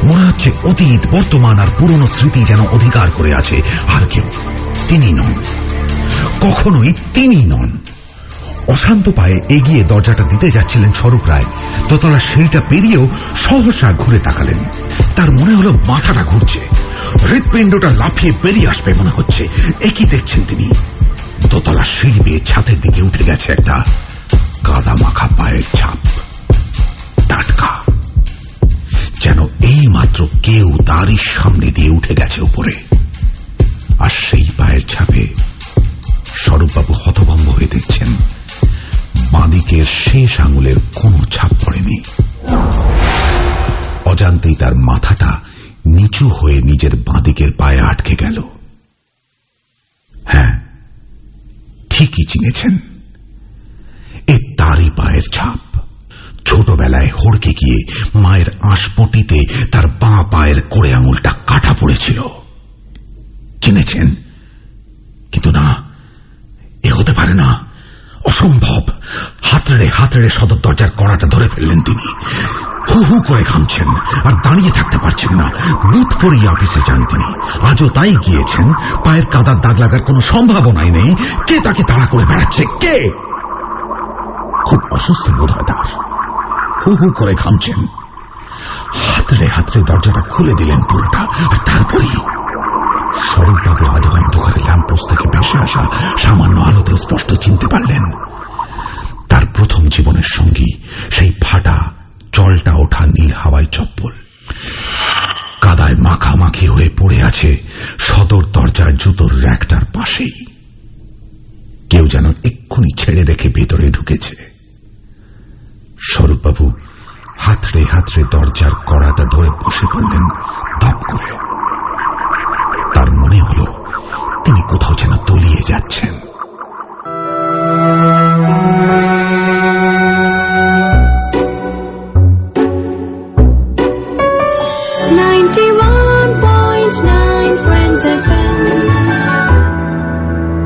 মনে হচ্ছে অতীত, বর্তমান আর পুরনো স্মৃতি যেন অধিকার করে আছে আর কেউ। তিনি নন, কখনোই তিনি নন। অশান্ত পায়ে এগিয়ে দরজাটা দিতে যাচ্ছিলেন স্বরূপ রায়। দোতলা সিঁড়িটা পেরিয়েও সহসা ঘুরে তাকালেন। তার মনে হলো মাথাটা ঘুরছে, হৃৎপিণ্ডটা লাফিয়ে বেরিয়ে আসবে মনে হচ্ছে। একই দেখছেন তিনি। দোতলা সিঁড়ি বেয়ে ছাদের দিকে উঠে গেছে একটা কাদা মাখা পায়ের ছাপ, টাটকা, যেন এই মাত্র কেউ তারই সামনে দিয়ে উঠে গেছে উপরে। আর সেই পায়ের ছাপে স্বরূপবাবু হতভম্ব হয়ে দেখছেন বাঁদিকের শেষ আঙুলের কোনো ছাপ পড়েনি। অজান্তেই তার মাথাটা নিচু হয়ে নিজের বাঁদিকের পায়ে আটকে গেল। হ্যাঁ, ঠিকই চিনেছেন, এ তারই পায়ের ছাপ। ছোটবেলায় হড়কে গিয়ে মায়ের আঁশপটিতে তার বাঁ পায়ের কোড়ে আঙুলটা কাটা পড়েছিল। চিনেছেন? কিন্তু না, এ হতে পারে না, অসম্ভব। হাতড়ে সদর দরজার কড়াটা ধরে ফেললেন তিনি। হু হু করে ঘামছেন আর দাঁড়িয়ে থাকতে পারছেন না। বুট পরেই অফিসে যান তিনি। আজও তাই গিয়েছেন। পায়ের কাদার দাগ লাগার কোনো সম্ভাবনাই নেই। কে তাকে তাড়া করে বেড়াচ্ছে? কে? খুব অসুস্থ বোধ হয় তার। হু হু করে ঘামছেন। হাতড়ে দরজাটা খুলে দিলেন পুরোটা। আর তারপরেই স্বরূপবাবু আধো অন্ধকারে ল্যাম্পপোস্ট থেকে ভেসে আসা সামান্য আলোতেও স্পষ্ট চিনতে পারলেন তার প্রথম জীবনের সঙ্গী সেই ফাটা জলটা ওঠা নীল হাওয়াই চপ্পল। কাদায় মাখামাখি হয়ে পড়ে আছে সদর দরজার জুতোর র্যাকটার পাশেই। কেউ যেন এক্ষুনি ছেড়ে রেখে ভেতরে ঢুকেছে। স্বরূপবাবু হাতড়ে দরজার কড়াটা ধরে বসে পড়লেন ধপ করে। তার মনে হল তিনি কোথাও যেন তলিয়ে যাচ্ছেন।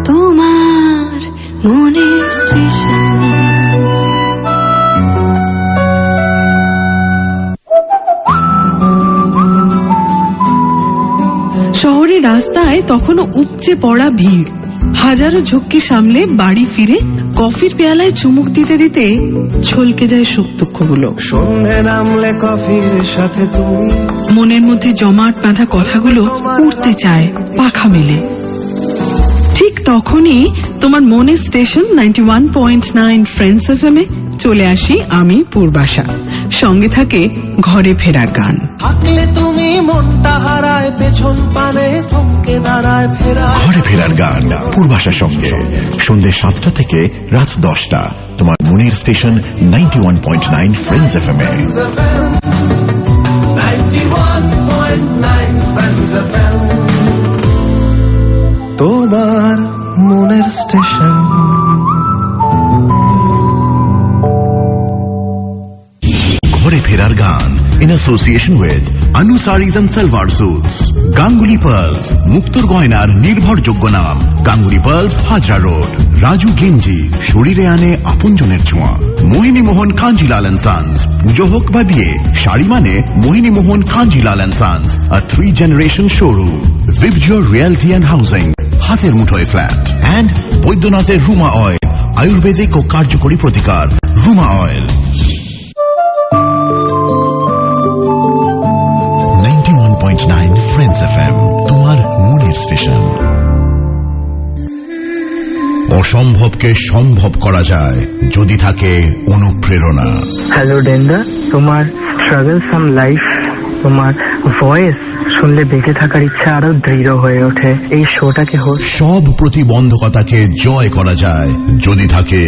তোমার মনের স্টেশন। শহরের রাস্তায় তখনও উপচে পড়া ভিড়। হাজারো ঝক্কি সামলে বাড়ি ফিরে কফির পেয়ালায় চুমুক দিতে দিতে ছলকে যায় সুখ দুঃখগুলো। সন্ধে নামলে কফির সাথে তুমি, মনের মধ্যে জমাট বাঁধা কথাগুলো উড়তে চায় পাখা মেলে। ঠিক তখনই তোমার মনের স্টেশন 91.9 ফ্রেন্ডস এফএম এ চলে আসি আমি পূর্বাশা। সঙ্গে থাকে ঘরে ফেরার গান। থাকলে তুমি মনটা হারায়, পেছন পানে থমকে দাঁড়ায় ফেরা। ঘরে ফেরার গান পূর্বাশার সঙ্গে সন্ধ্যে 7টা থেকে রাত 10টা তোমার মনের স্টেশন 91.9 ফ্রেন্ডস এফএম এ। 91.9 Friends FM, তোমার মনের স্টেশন। ঘরে ফেরার গান in association with Anu Sarees and Salwar Suits, Ganguly Pearls, মুক্তোর গয়নার নির্ভরযোগ্য নাম গাঙ্গুলি পার্লস, হাজরা রোড। রাজু গেঞ্জি শরীরে আনে আপনজনের ছোঁয়া। মোহিনী মোহন কাঞ্জিলাল এন্ড সন্স, পুজো হোক বা বিয়ে, শাড়ি মানে Mohini Mohan Kanjilal and sons, a 3-generation showroom. Vibjor Realty and Housing, হাতের মুঠোয় ফ্ল্যাট। অ্যান্ড বৈদ্যনাথের রুমা অয়েল, আয়ুর্বেদিক ও কার্যকরী প্রতিকার রুমা অয়েল। 91.9 ফ্রেন্ডস এফএম, তোমার মনের স্টেশন। অসম্ভবকে সম্ভব করা যায় যদি থাকে অনুপ্রেরণা। হ্যালো ডেন্দা, তোমার স্ট্রাগল সাম লাইফ, তোমার ভয়েস শুনলে বেঁচে থাকার ইচ্ছা আরো দৃঢ় হয়ে ওঠে। এই শোটাকে সব প্রতিবন্ধকতাকে জয় করা যায় যদি থাকে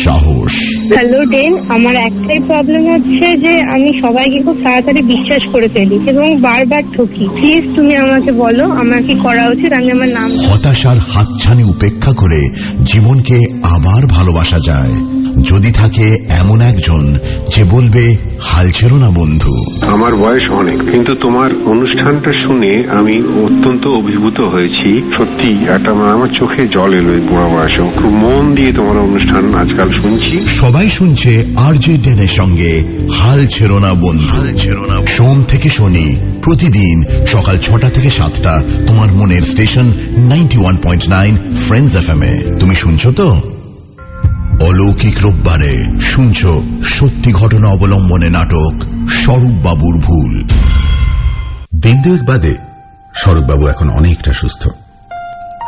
সাহস। হ্যালো ডেন, আমার একটাই প্রবলেম হচ্ছে যে আমি সবাইকে খুব তাড়াতাড়ি বিশ্বাস করে ফেলি এবং বারবার ঠকি। প্লিজ তুমি আমাকে বলো আমার কি করা উচিত। আমি আমার নাম। হতাশার হাতছানি উপেক্ষা করে জীবনকে আবার ভালোবাসা যায় যদি থাকে এমন একজন যে বলবে হাল ছেড়ো না বন্ধু। আমার বয়স অনেক, কিন্তু তোমার অনুষ্ঠানটা শুনে আমি অত্যন্ত অভিভূত হয়েছি। সত্যি একটা আমার চোখে জল এলো এই বুড়া বয়সে। খুব মন দিয়ে তোমার অনুষ্ঠান আজকাল শুনছি। সবাই শুনছে আরজে ডেনের সঙ্গে হাল ছেড়ো না বন্ধু। সোম থেকে শনি প্রতিদিন সকাল 6টা থেকে 7টা তোমার মনের স্টেশন 91.9 ফ্রেন্ডস এফএম এ। তুমি শুনছো তো? অলৌকিক রোববারে শুনছ সত্যি ঘটনা অবলম্বনে নাটক স্বরূপবাবুর ভুল। দিন দুয়েক বাদে স্বরূপবাবু এখন অনেকটা সুস্থ,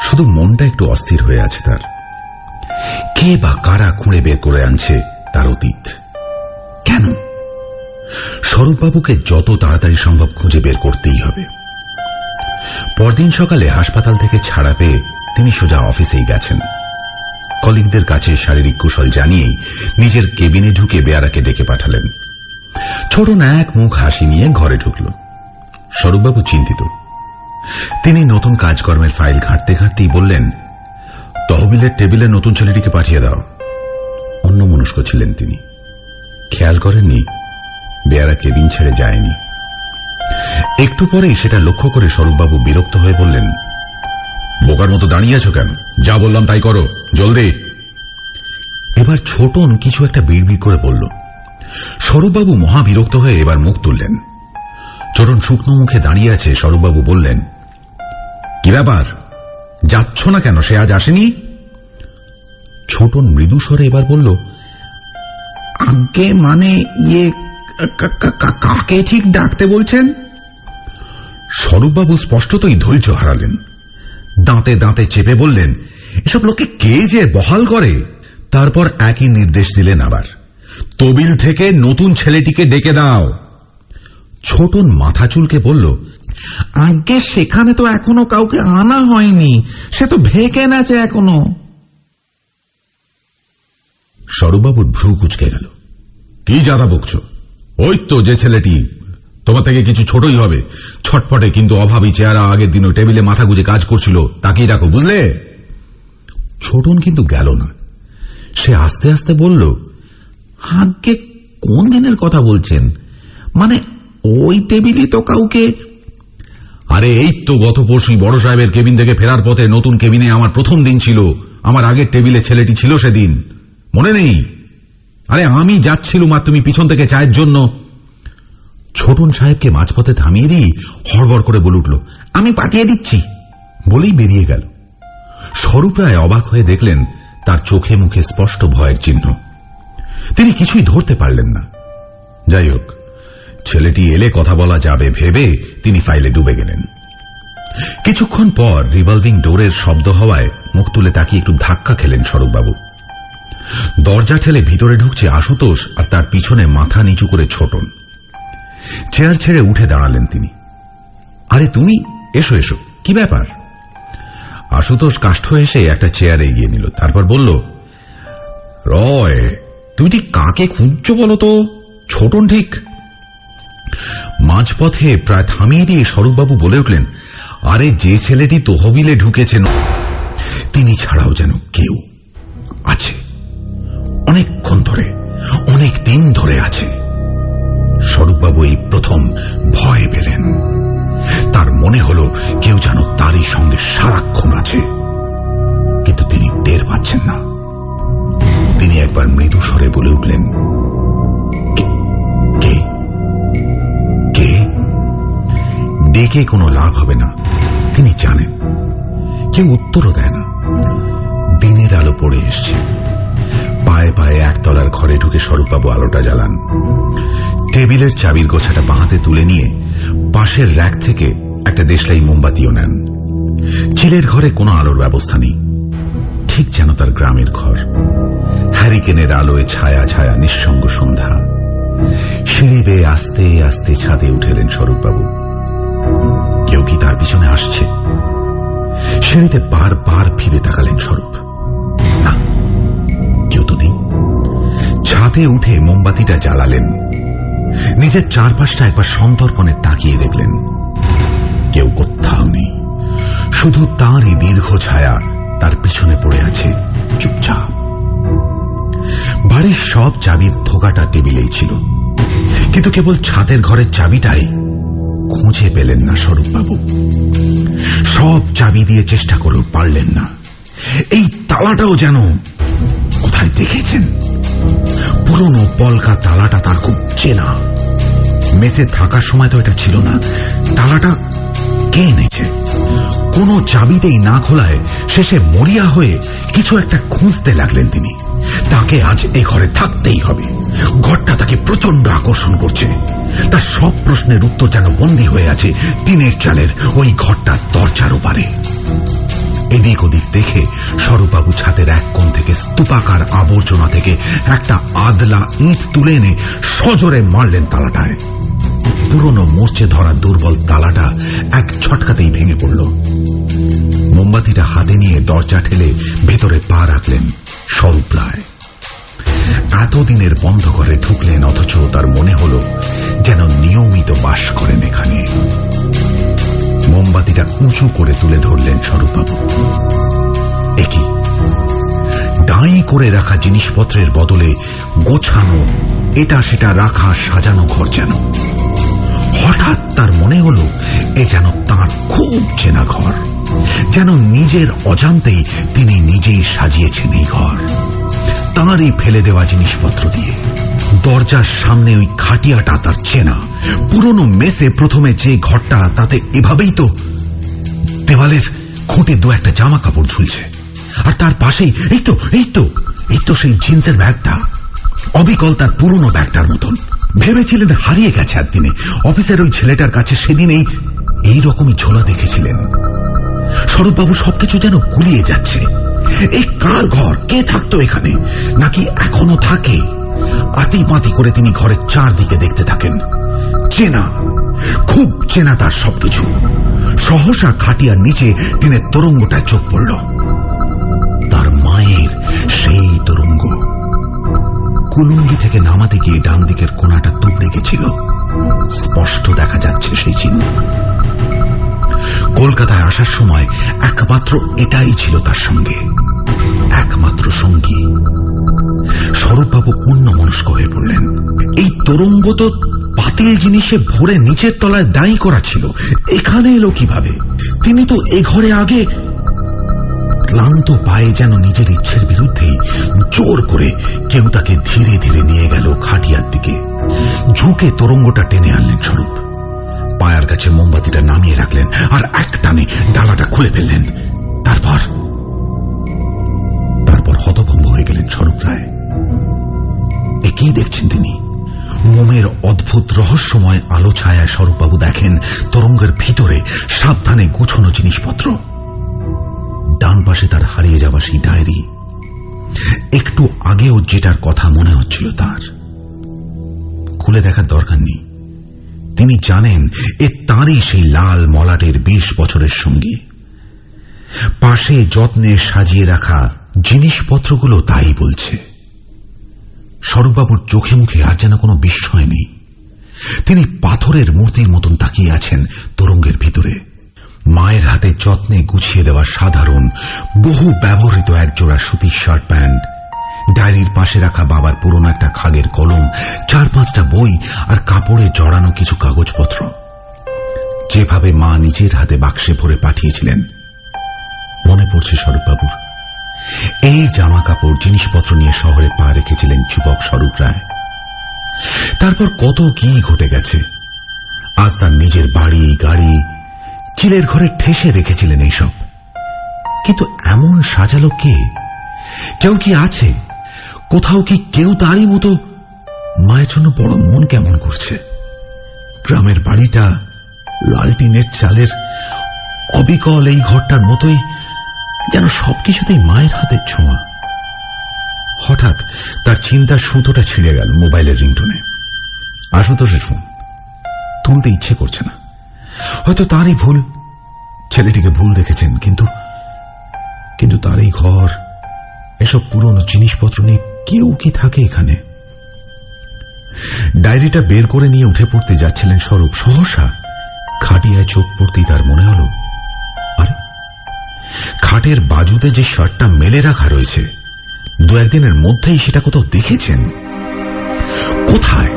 শুধু মনটা একটু অস্থির হয়ে আছে তার। কে বা কারা খুঁড়ে বের করে আনছে তার অতীত। কেন? স্বরূপবাবুকে যত তাড়াতাড়ি সম্ভব খুঁজে বের করতেই হবে। পরদিন সকালে হাসপাতাল থেকে ছাড়া পেয়ে তিনি সোজা অফিসেই গেছেন। কলিগদের কাছে শারীরিক কুশল জানিয়েই নিজের কেবিনে ঢুকে বেয়ারাকে ডেকে পাঠালেন। ছোট না এক মুখ হাসি নিয়ে ঘরে ঢুকল। স্বরূপবাবু চিন্তিত। তিনি নতুন কাজকর্মের ফাইল ঘাঁটতে ঘাঁটতেই বললেন, তহবিলের টেবিলে নতুন ছেলেটিকে পাঠিয়ে দাও। অন্যমনস্ক ছিলেন তিনি। খেয়াল করেননি বেয়ারা কেবিন ছেড়ে যায়নি। একটু পরেই সেটা লক্ষ্য করে স্বরূপবাবু বিরক্ত হয়ে বললেন, বোকার মতো দাঁড়িয়ে আছো কেন? যা বললাম তাই করো, জলদি। এবার ছোটন কিছু একটা বিড়বিড় করে বলল। স্বরূপবাবু মহাবিরক্ত হয়ে এবার মুখ তুললেন। ছোটন শুকনো মুখে দাঁড়িয়ে আছে। স্বরূপবাবু বললেন, কি ব্যাপার, যাচ্ছ না কেন? সে আজ আসেনি? ছোটন মৃদু স্বরে এবার বলল, আগে মানে ইয়ে কাকে ঠিক ডাকতে বলছেন? স্বরূপবাবু স্পষ্টতই ধৈর্য হারালেন। দাঁতে দাঁতে চেপে বললেন, এসব লোকে কে যে বহাল করে। তারপর একই নির্দেশ দিলেন আবার, তবিল থেকে নতুন ছেলেটিকে ডেকে দাও। ছোটন মাথা চুলকে বলল, আগে সেখানে তো এখনো কাউকে আনা হয়নি, সে তো ভেকে নাচে এখনো। স্বরূপবাবুর ভ্রু কুঁচকে গেল। কি জাদা বকছ? ওই তো যে ছেলেটি, তোমার থেকে কিছু ছোটই হবে, ছটপটে কিন্তু অভাবী চেহারা, আগের দিন ওই টেবিলে মাথা গুজে কাজ করছিল, তাকেই রাখো, বুঝলে? ছোটন কিন্তু গেল না। সে আস্তে আস্তে বলল, আগে কোন দিনের কথা বলছেন? মানে ওই টেবিলই তো কাউকে। আরে এই তো গত পরশুই বড় সাহেবের কেবিন থেকে ফেরার পথে নতুন কেবিনে আমার প্রথম দিন ছিল। আমার আগের টেবিলে ছেলেটি ছিল সেদিন, মনে নেই? আরে আমি যাচ্ছিলুম আর তুমি পিছন থেকে চায়ের জন্য। ছোটন সাহেবকে মাঝপথে থামিয়ে দিয়ে হড়বড় করে বলে উঠল, আমি পাঠিয়ে দিচ্ছি, বলেই বেরিয়ে গেল। স্বরূপ রায় অবাক হয়ে দেখলেন তার চোখে মুখে স্পষ্ট ভয়ের চিহ্ন। তিনি কিছুই ধরতে পারলেন না। যাই হোক, ছেলেটি এলে কথা বলা যাবে ভেবে তিনি ফাইলে ডুবে গেলেন। কিছুক্ষণ পর রিভলভিং ডোরের শব্দ হওয়ায় মুখ তুলে তাকিয়ে একটু ধাক্কা খেলেন স্বরূপবাবু। দরজা ঠেলে ভিতরে ঢুকছে আশুতোষ, আর তার পিছনে মাথা নিচু করে ছোটন। চেয়ার ছেড়ে উঠে দাঁড়ালেন তিনি। আরে তুমি, এসো এসো, কি ব্যাপার? আশুতোষ কাষ্ঠ এসে একটা চেয়ারে এগিয়ে নিল। তারপর বলল, রয়, তুমি ঠিক কাকে খুঁজছো বলো তো? ছোটন ঠিক। মাঝপথে প্রায় থামিয়ে দিয়ে স্বরূপবাবু বলে উঠলেন, আরে যে ছেলেটি তহবিলে ঢুকেছেন তিনি ছাড়াও যেন কেউ আছে, অনেকক্ষণ ধরে, অনেক দিন ধরে আছে। স্বরূপবাবু এই প্রথম ভয় পেলেন। তার মনে হল কেউ যেন তারই সঙ্গে সারাক্ষণ আছে, কিন্তু তিনি টের পাচ্ছেন না। তিনি একবার মৃদু স্বরে বলে উঠলেন, কে কে? ডেকে কোনো লাভ হবে না, তিনি জানেন। কেউ উত্তরও দেয় না। দিনের আলো পড়ে এসছে। পায়ে পায়ে একতলার ঘরে ঢুকে স্বরূপবাবু আলোটা জ্বালান। টেবিলের চাবির গোছাটা বাঁহাতে তুলে নিয়ে পাশের র্যাক থেকে একটা দেশলাই মোমবাতিও নেন। ছেলের ঘরে কোনো আলোর ব্যবস্থা নেই, ঠিক যেন তার গ্রামের ঘর। হ্যারিকেনের আলোয় ছায়া ছায়া নিঃসঙ্গ সন্ধ্যা। সিঁড়ি বেয়ে আস্তে আস্তে ছাদে উঠে এলেন স্বরূপবাবু। কেউ কি তার পিছনে আসছে? সিঁড়িতে বারবার ফিরে তাকালেন স্বরূপ। না, কেউ তো নেই। ছাদে উঠে মোমবাতিটা জ্বালালেন। নিজের চারপাশটা একবার সন্তর্পণে তাকিয়ে দেখলেন। কেউ কোথাও নেই, শুধু তাঁরই দীর্ঘ ছায়া তার পিছনে পড়ে আছে চুপচাপ। বাড়ির সব চাবির থোকাটা টেবিলেই ছিল, কিন্তু কেবল ছাদের ঘরের চাবিটাই খুঁজে পেলেন না স্বরূপবাবু। সব চাবি দিয়ে চেষ্টা করেও পারলেন না। এই তালাটাও যেন কোথায় দেখেছেন। পুরনো পলকা তালাটা তার খুব চেনা। মেসে থাকার সময় তো এটা ছিল না। তালাটা কে এনেছে? কোনো চাবিতেই না খোলায় শেষে মরিয়া হয়ে কিছু একটা খুঁজতে লাগলেন তিনি। তাকে আজ এই ঘরে থাকতেই হবে। ঘরটা তাকে প্রচন্ড আকর্ষণ করছে। তার সব প্রশ্নের উত্তর যেন বন্দী হয়ে আছে টিনের চালের ওই ঘরটার দরজার ওপারে। এদিক ওদিক দেখে স্বরূপবাবু ছাদের এক কোণ থেকে স্তূপাকার আবর্জনা থেকে একটা আদলা ইঁট তুলে এনে সজোরে মারলেন তালাটায়। পুরনো মরচে ধরা দুর্বল তালাটা এক ছটকাতেই ভেঙে পড়ল। মোমবাতিটা হাতে নিয়ে দরজা ঠেলে ভেতরে পা রাখলেন স্বরূপ রায়। এতদিনের বন্ধ ঘরে ঢুকলেন, অথচ তার মনে হল যেন নিয়মিত বাস করেন এখানে। মোমবাতিটা উঁচু করে তুলে ধরলেন স্বরূপবাবু। একই ডাঁই করে রাখা জিনিসপত্রের বদলে গোছানো এটা সেটা রাখা সাজানো ঘর যেন। হঠাৎ তার মনে হলো এ যেন তাঁর খুব চেনা ঘর, যেন নিজের অজান্তেই তিনি নিজেই সাজিয়েছেন এই ঘর তাঁরই ফেলে দেওয়া জিনিসপত্র দিয়ে। দরজার সামনে ওই খাটিয়াটা তার চেনা। পুরনো মেসে প্রথমে যে ঘরটা, তাতে এভাবেই তো দেওয়ালের খুঁটে দু একটা জামা কাপড় ঝুলছে, আর তার পাশেই এই তো সেই জিন্সের ব্যাগটা, অবিকল তার পুরনো ব্যাগটার মতন। ভেবেছিলেন হারিয়ে গেছে একদিনে। অফিসের ওই ছেলেটার কাছে সেদিন এই রকমই ঝোলা দেখেছিলেন। স্বরূপবাবু সবকিছু যেন গুলিয়ে যাচ্ছে। এই কার ঘর? কে থাকতো এখানে? নাকি এখনো থাকে? আতিপাতি করে তিনি ঘরের চারদিকে দেখতে থাকেন। চেনা, খুব চেনা তার সবকিছু। সহসা খাটিয়ার নিচে টিনের তোরঙ্গটায় চোখ পড়ল। তার মায়ের সেই তোরঙ্গ। কুলুঙ্গি থেকে নামাতে গিয়ে ডান দিকের কোণাটা তুবড়ে গেছিল। স্পষ্ট দেখা যাচ্ছে সেই চিহ্ন। কলকাতায় আসার সময় একমাত্র এটাই ছিল তার সঙ্গে, একমাত্র সঙ্গী। স্বরূপবাবু অন্যমনস্ক হয়ে পড়লেন। এই তোরঙ্গ তো পাতিল জিনিসে ভরে নিচের তলায় দাঁড়ি করা ছিল, এখানে এলো কিভাবে? তিনি তো এ ঘরে আগে। ক্লান্ত পায়ে যেন নিজের ইচ্ছের বিরুদ্ধেই জোর করে কেউ তাকে ধীরে ধীরে নিয়ে গেল খাটিয়ার দিকে। ঝুঁকে তোরঙ্গটা টেনে আনলেন স্বরূপ। পায়ার কাছে মোমবাতিটা নামিয়ে রাখলেন আর এক টানে ডালাটা খুলে ফেললেন। তারপর হতভম্ব হয়ে গেলেন স্বরূপ রায়। এ কি দেখছেন তিনি? মোমের অদ্ভুত রহস্যময় আলো ছায়ায় স্বরূপবাবু দেখেন তোরঙ্গের ভিতরে সাবধানে গুছানো জিনিসপত্র। ডান পাশে তার হারিয়ে যাওয়া সেই ডায়েরি, একটু আগেও যেটার কথা মনে হচ্ছিল তার। খুলে দেখার দরকার নেই, তিনি জানেন এ তাঁরই সেই লাল মলাটের 20 বছরের সঙ্গী। পাশে যত্নে সাজিয়ে রাখা জিনিসপত্রগুলো তাই বলছে। স্বরূপবাবুর চোখে মুখে আর যেন কোনো বিস্ময় নেই। তিনি পাথরের মূর্তির মতন তাকিয়ে আছেন তোরঙ্গের ভিতরে। মায়ের হাতে যত্নে গুছিয়ে দেওয়া সাধারণ বহু ব্যবহৃত একজোড়া সুতির শার্ট প্যান্ট, ডায়েরির পাশে রাখা বাবার পুরনো একটা খাগের কলম, 4-5টা বই আর কাপড়ে জড়ানো কিছু কাগজপত্র, যেভাবে মা নিজের হাতে বাক্সে ভরে পাঠিয়েছিলেন। মনে পড়ছে স্বরূপবাবুর এই জামা কাপড় জিনিসপত্র নিয়ে শহরে পা রেখেছিলেন যুবক স্বরূপ রায়। তারপর কত কি ঘটে গেছে। আজ তার নিজের বাড়ি গাড়ি, চিলের ঘরে ঠেসে রেখেছিলেন এইসব। কিন্তু এমন সাজালো কে? কেউ কি আছে? কোথাও কি কেউ তারই মতো? মায়ের জন্য বড় মন কেমন করছে। গ্রামের বাড়িটা, লালটিনের চালের অবিকল এই ঘরটার মতোই যেন সবকিছুতেই মায়ের হাতের ছোঁয়া। হঠাৎ তার চিন্তার সুতোটা ছিঁড়ে গেল মোবাইলের রিংটোনে। আশুতোষের ফোন। তুলতে ইচ্ছে করছে না। হয়তো তারই ভুল, ছেলেটিকে ভুল দেখেছেন। কিন্তু তার এই ঘর, এসব পুরনো জিনিসপত্র নিয়ে কেউ কি থাকে এখানে? ডায়েরিটা বের করে নিয়ে উঠে পড়তে যাচ্ছিলেন স্বরূপ। সহসা খাটিয়ায় চোখ পড়তেই তার মনে হল, আরে খাটের বাজুতে যে শার্টটা মেলে রাখা রয়েছে, 2-1 দিনের মধ্যেই সেটা কোথাও দেখেছেন। কোথায়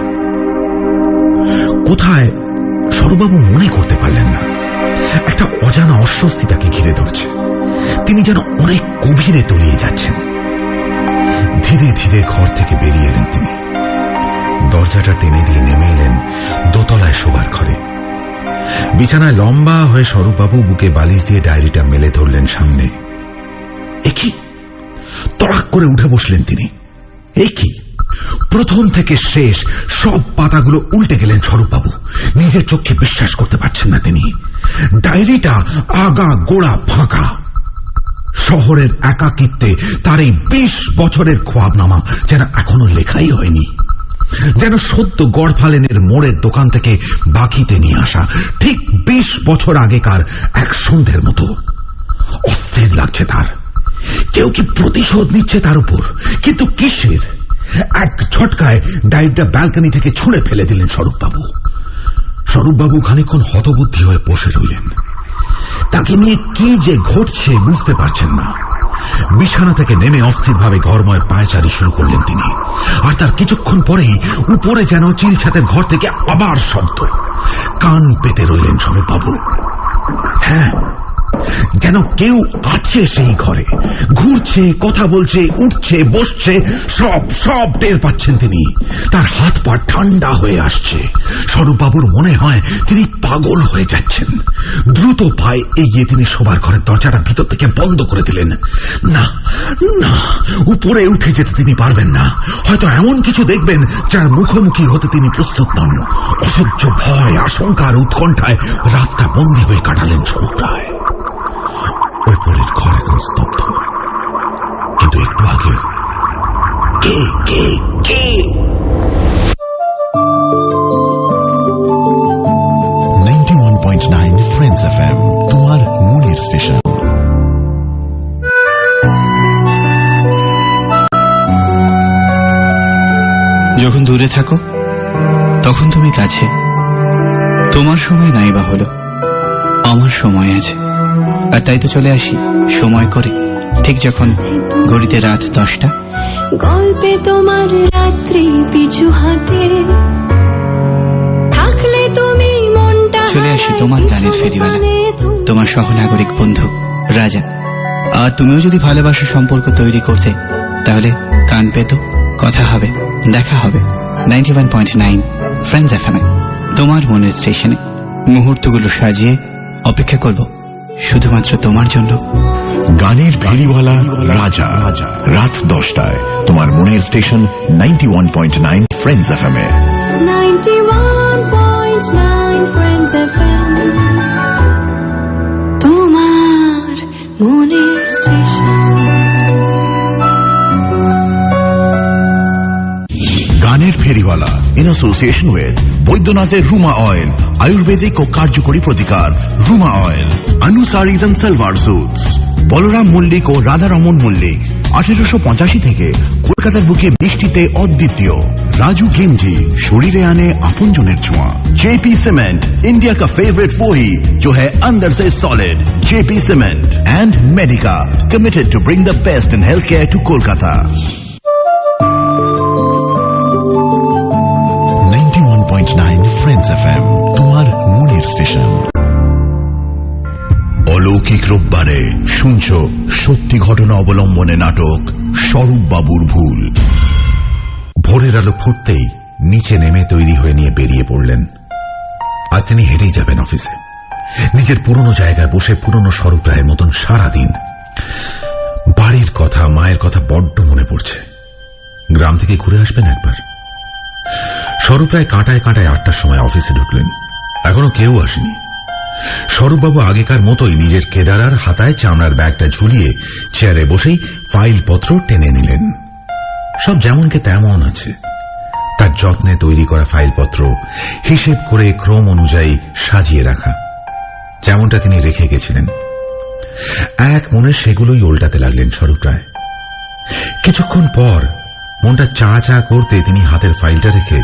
কোথায় স্বরূপবাবু মনে করতে পারলেন না। একটা অজানা অস্বস্তি তাকে ঘিরে ধরছে। তিনি যেন অনেক গভীরে তলিয়ে যাচ্ছেন। ধীরে ধীরে ঘর থেকে বেরিয়ে এলেন তিনি। দরজাটা টেনে দিয়ে নেমে এলেন দোতলায় শোবার ঘরে। বিছানায় লম্বা হয়ে স্বরূপবাবু বুকে বালিশ দিয়ে ডায়েরিটা মেলে ধরলেন সামনে। একই তড়াক করে উঠে বসলেন তিনি। একই প্রথম থেকে শেষ সব পাতাগুলো উল্টে গেলেন স্বরূপবাবু। নিজের চোখে বিশ্বাস করতে পারছেন না তিনি। ডায়েরিটা আগা গোড়া ফাঁকা। শহরের একাকিত্বে তার এই 20 বছরের খোয়াবনামা যেন এখনো লেখাই হয়নি। যেন সদ্য গড়ফালেনের মোড়ের দোকান থেকে বাকিতে নিয়ে আসা ঠিক 20 বছর আগেকার এক সন্ধ্যের মতো। অস্থির লাগছে তার। কেউ কি প্রতিশোধ নিচ্ছে তার উপর? কিন্তু কিসের? এক ঝটকায় ডায়েরিটা ব্যালকনি থেকে ছুঁড়ে ফেলে দিলেন স্বরূপবাবু। স্বরূপবাবু খানিকক্ষণ হতবুদ্ধি হয়ে বসে রইলেন। তাকে নিয়ে কি যে ঘটছে বুঝতে পারছেন না। বিছানা থেকে নেমে অস্থিরভাবে ঘরময় পায়চারি শুরু করলেন তিনি। আর তার কিছুক্ষণ পরেই উপরে যেন চিলছাতের ঘর থেকে আবার শব্দ। কান পেতে রইলেন স্বরূপবাবু। হ্যাঁ, যেন কেউ আছে সেই ঘরে, ঘুরছে, কথা বলছে, উঠছে, বসছে, সব টের পাচ্ছেন তিনি। তার হাত পা ঠান্ডা হয়ে আসছে। স্বরূপবাবুর মনে হয় তিনি পাগল হয়ে যাচ্ছেন। দ্রুত পায়ে এগিয়ে তিনি শোবার ঘরের দরজাটা ভিতর থেকে বন্ধ করে দিলেন। না না, উপরে উঠে যেতে তিনি পারবেন না। হয়তো এমন কিছু দেখবেন যার মুখোমুখি হতে তিনি প্রস্তুত নন। অসহ্য ভয়, আশঙ্কা আর উৎকণ্ঠায় রাতটা বন্দী হয়ে কাটালেন স্বরূপরায়। ওপরের ঘর এখন স্তব্ধ, কিন্তু একটু আগে কে কে কে 91.9 ফ্রেন্ডস এফএম, তোমার মনের স্টেশন। যখন দূরে থাকো তখন তুমি কাছে। তোমার সময় নাই বা হলো, আমার সময় আছে। আর তাই তো চলে আসি সময় করে, ঠিক যখন ঘড়িতে রাত 10টা। গল্পে তোমার রাত্রি পিছু হাঁটে, থাকলে তুমি মনটা চলে আসি তোমার গানের ফেরিওয়ালা, তোমার সহনাগরিক বন্ধু রাজা। আর তুমিও যদি ভালোবাসা সম্পর্ক তৈরি করতে, তাহলে কান পেত, কথা হবে, দেখা হবে 91.9 ফ্রেন্ডস এফএম, তোমার মনের স্টেশনে। মুহূর্তগুলো সাজিয়ে অপেক্ষা করব শুধুমাত্র তোমার জন্য। গানের ফেরিওয়ালা রাজা, রাত 10টায় তোমার মনের স্টেশন 91.9 ফ্রেন্ডস এফএম এ। 91.9 ফ্রেন্ডস এফএম, তোমার মনের স্টেশন। গানের ফেরিওয়ালা ইন অ্যাসোসিয়েশন উইথ বৈদ্যনাথের রুমা অয়েল, আয়ুর্বেদিক ও কার্যকরী প্রতিকার Ruma oil, Anu saris and salwar suits. Balram Mallick ও রাধারমন মল্লিক 1885 থেকে কলকাতার বুকে মিষ্টিতে অদ্বিতীয়। রাজু গেঞ্জি শরীরে আনে আপনজনের ছোঁয়া। जेपी सीमेंट, इंडिया का फेवरेट वो ही जो है अंदर से solid. JP cement and Medica, committed to bring the best in health care to Kolkata. 91.9 friends FM, তোমার মনের স্টেশন। অলৌকিক রোববারে শুনছ সত্যি ঘটনা অবলম্বনে নাটক স্বরূপবাবুর ভুল। ভোরের আলো ফুটতেই নিচে নেমে তৈরি হয়ে নিয়ে বেরিয়ে পড়লেন। আজ তিনি হেঁটেই যাবেন অফিসে। নিজের পুরনো জায়গায় বসে পুরনো স্বরূপরায়ের মতন সারাদিন। বাড়ির কথা, মায়ের কথা বড্ড মনে পড়ছে। গ্রাম থেকে ঘুরে আসবেন একবার। স্বরূপরায় কাঁটায় কাঁটায় 8টার সময় অফিসে ঢুকলেন। এখনো কেউ আসেনি। স্বরূপবাবু আগেকার মতোই নিজের কেদারার হাতায় চামড়ার ব্যাগটা ঝুলিয়ে চেয়ারে বসেই ফাইলপত্র টেনে নিলেন। সব যেমনকে তেমন আছে। তার যত্নে তৈরি করা ফাইলপত্র হিসেব করে ক্রম অনুযায়ী সাজিয়ে রাখা, যেমনটা তিনি রেখে গেছিলেন। এক মনে সেগুলোই উল্টাতে লাগলেন স্বরূপরায়। কিছুক্ষণ পর মনটা চা চা করতে তিনি হাতের ফাইলটা রেখে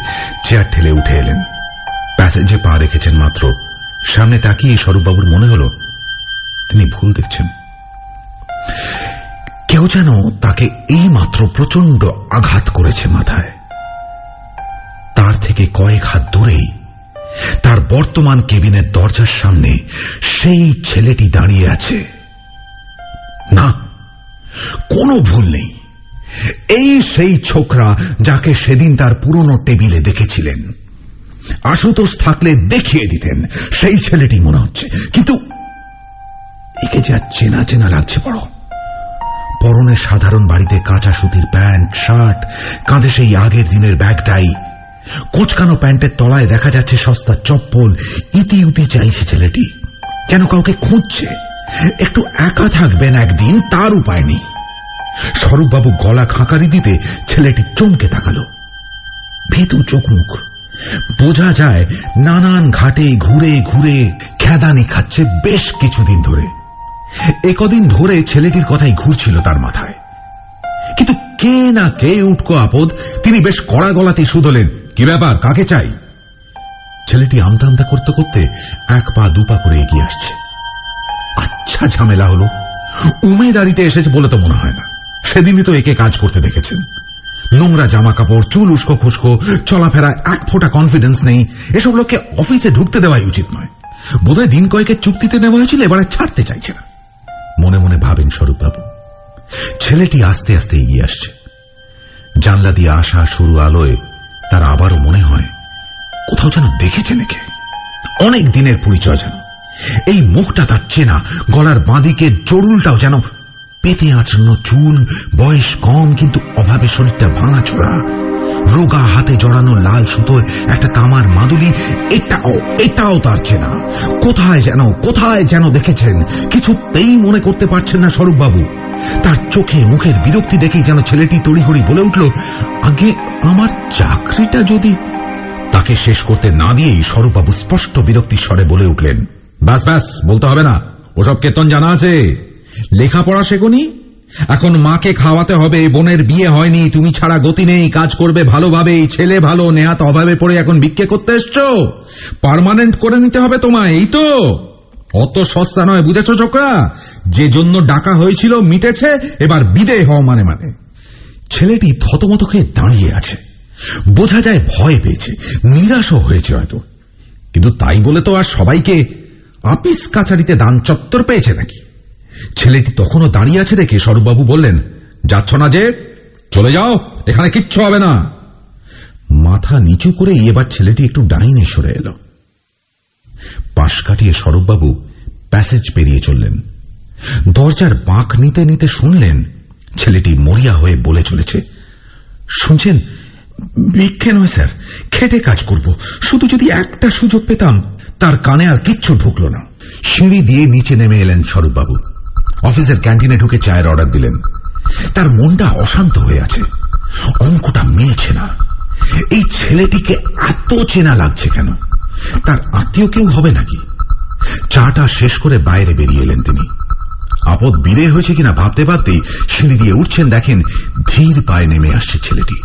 চেয়ার ঠেলে উঠে এলেন। প্যাসেজে পা রেখেছেন মাত্র, সামনে তাকিয়ে স্বরূপবাবুর মনে হল তিনি ভুল দেখছেন। কেউ যেন তাকে এই মাত্র প্রচন্ড আঘাত করেছে মাথায়। তার থেকে কয়েক হাত দূরেই তার বর্তমান কেবিনের দরজার সামনে সেই ছেলেটি দাঁড়িয়ে আছে। না, কোনো ভুল নেই, এই সেই ছোকরা যাকে সেদিন তার পুরনো টেবিলে দেখেছিলেন। আশুতোষ থাকলে দেখিয়ে দিতেন, সেই ছেলেটি মনে হচ্ছে। কিন্তু একে যা চেনা চেনা লাগছে বড়। পরনে সাধারণ বাড়িতে কাঁচা সুতির প্যান্ট, শার্ট, কাঁধে সেই আগের দিনের ব্যাগটাই। কোঁচকানো প্যান্টের তলায় দেখা যাচ্ছে সস্তা চপ্পল। ইতি উতি চাইছে ছেলেটি, কেন কাউকে খুঁজছে। একটু একা থাকবেন একদিন, তার উপায় নেই। স্বরূপবাবু গলা খাঁকারি দিতে ছেলেটি চমকে তাকালো। ভীতু চোখ মুখ, বোঝা যায় নানান ঘাটে ঘুরে ঘুরে খেদানি খাচ্ছে বেশ কিছুদিন ধরে। একদিন ধরে ছেলেটির কথাই ঘুরছিল তার মাথায়। কিন্তু কে না কে উটকো আপদ, তিনি বেশ কড়া গলাতেই শুধলেন, কি ব্যাপার, কাকে চাই? ছেলেটি আমতা আমতা করতে করতে 1 পা 2 পা করে এগিয়ে আসছে। আচ্ছা ঝামেলা হলো। উমেদারিতে এসেছে বলে তো মনে হয় না। সেদিনই তো একে কাজ করতে দেখেছেন। নোংরা জামা কাপড়, চুল উস্কো খুস্কো, চলাফেরা এক ফোঁটা কনফিডেন্স নেই। এসব লোককে অফিসে ঢুকতে দেওয়াই উচিত নয়। বোধহয় দিন কয়েকের চুক্তিতে নেওয়া হয়েছিল, এবারে ছাড়তে চাইছে না। মনে মনে ভাবেন স্বরূপবাবু। ছেলেটি আস্তে আস্তে এগিয়ে আসছে। জানলা দিয়ে আসা শুরু আলোয় তার আবারও মনে হয় কোথাও যেন দেখেছেন একে। অনেক দিনের পরিচয় যেন। এই মুখটা তার চেনা, গলার বাঁদিকে জড়ুলটাও যেন। পেটে আঁচড়ান চুল, বয়স কম কিন্তু অভাবে শরীরটা ভাঙাচোরা, রোগা হাতে জড়ানো লাল সুতোয় একটা তামার মাদুলি, এটাও তার চেনা। কোথায় যেন দেখেছেন, কিছুতেই মনে করতে পারছেন না স্বরূপবাবু। তার চোখে মুখের বিরক্তি দেখেই যেন ছেলেটি তড়িঘড়ি বলে উঠল, আগে আমার চাকরিটা যদি। তাকে শেষ করতে না দিয়েই স্বরূপবাবু স্পষ্ট বিরক্তির স্বরে বলে উঠলেন, ব্যাস বলতে হবে না, ওসব কেতন জানা আছে। লেখাপড়া শেখনি, এখন মাকে খাওয়াতে হবে, বোনের বিয়ে হয়নি, তুমি ছাড়া গতি নেই, কাজ করবে ভালোভাবেই, ছেলে ভালো, নেহাত অভাবে পড়ে এখন ভিক্ষে করতে এসছো, পার্মানেন্ট করে নিতে হবে তোমায়, এই তো। অত সস্তা নয়, বুঝেছো ছোকরা? যে জন্য ডাকা হয়েছিল মিটেছে, এবার বিদেয় হও মানে। ছেলেটি থতমত খেয়ে দাঁড়িয়ে আছে। বোঝা যায় ভয় পেয়েছে, নিরাশও হয়েছে হয়তো। কিন্তু তাই বলে তো আর সবাইকে আপিস কাছারিতে দান চত্বর পেয়েছে নাকি? ছেলেটি তখনও দাঁড়িয়ে আছে দেখে স্বরূপবাবু বললেন, যাচ্ছ না যে? চলে যাও, এখানে কিচ্ছু হবে না। মাথা নিচু করে এবার ছেলেটি একটু ডাইনে সরে এল। পাশ কাটিয়ে স্বরূপবাবু প্যাসেজ পেরিয়ে চললেন। দরজার বাঁক নিতে নিতে শুনলেন ছেলেটি মরিয়া হয়ে বলে চলেছে, শুনছেন, ভিক্ষে নয় স্যার, খেটে কাজ করব, শুধু যদি একটা সুযোগ পেতাম। তার কানে আর কিচ্ছু ঢুকল না। সিঁড়ি দিয়ে নিচে নেমে এলেন স্বরূপবাবু। অফিসের ক্যান্টিনে ঢুকে চায়ের অর্ডার দিলেন। তার মনটা অশান্ত হয়ে আছে, অঙ্কটা মিলছে না। এই ছেলেটিকে এত চেনা লাগছে কেন? তার আত্মীয় কেউ হবে নাকি? চাটা শেষ করে বাইরে বেরিয়ে এলেন তিনি। আপদ বিদে হয়েছে কিনা ভাবতে ভাবতেই সিঁড়ি দিয়ে উঠছেন, দেখেন ধীর পায়ে নেমে আসছে ছেলেটি।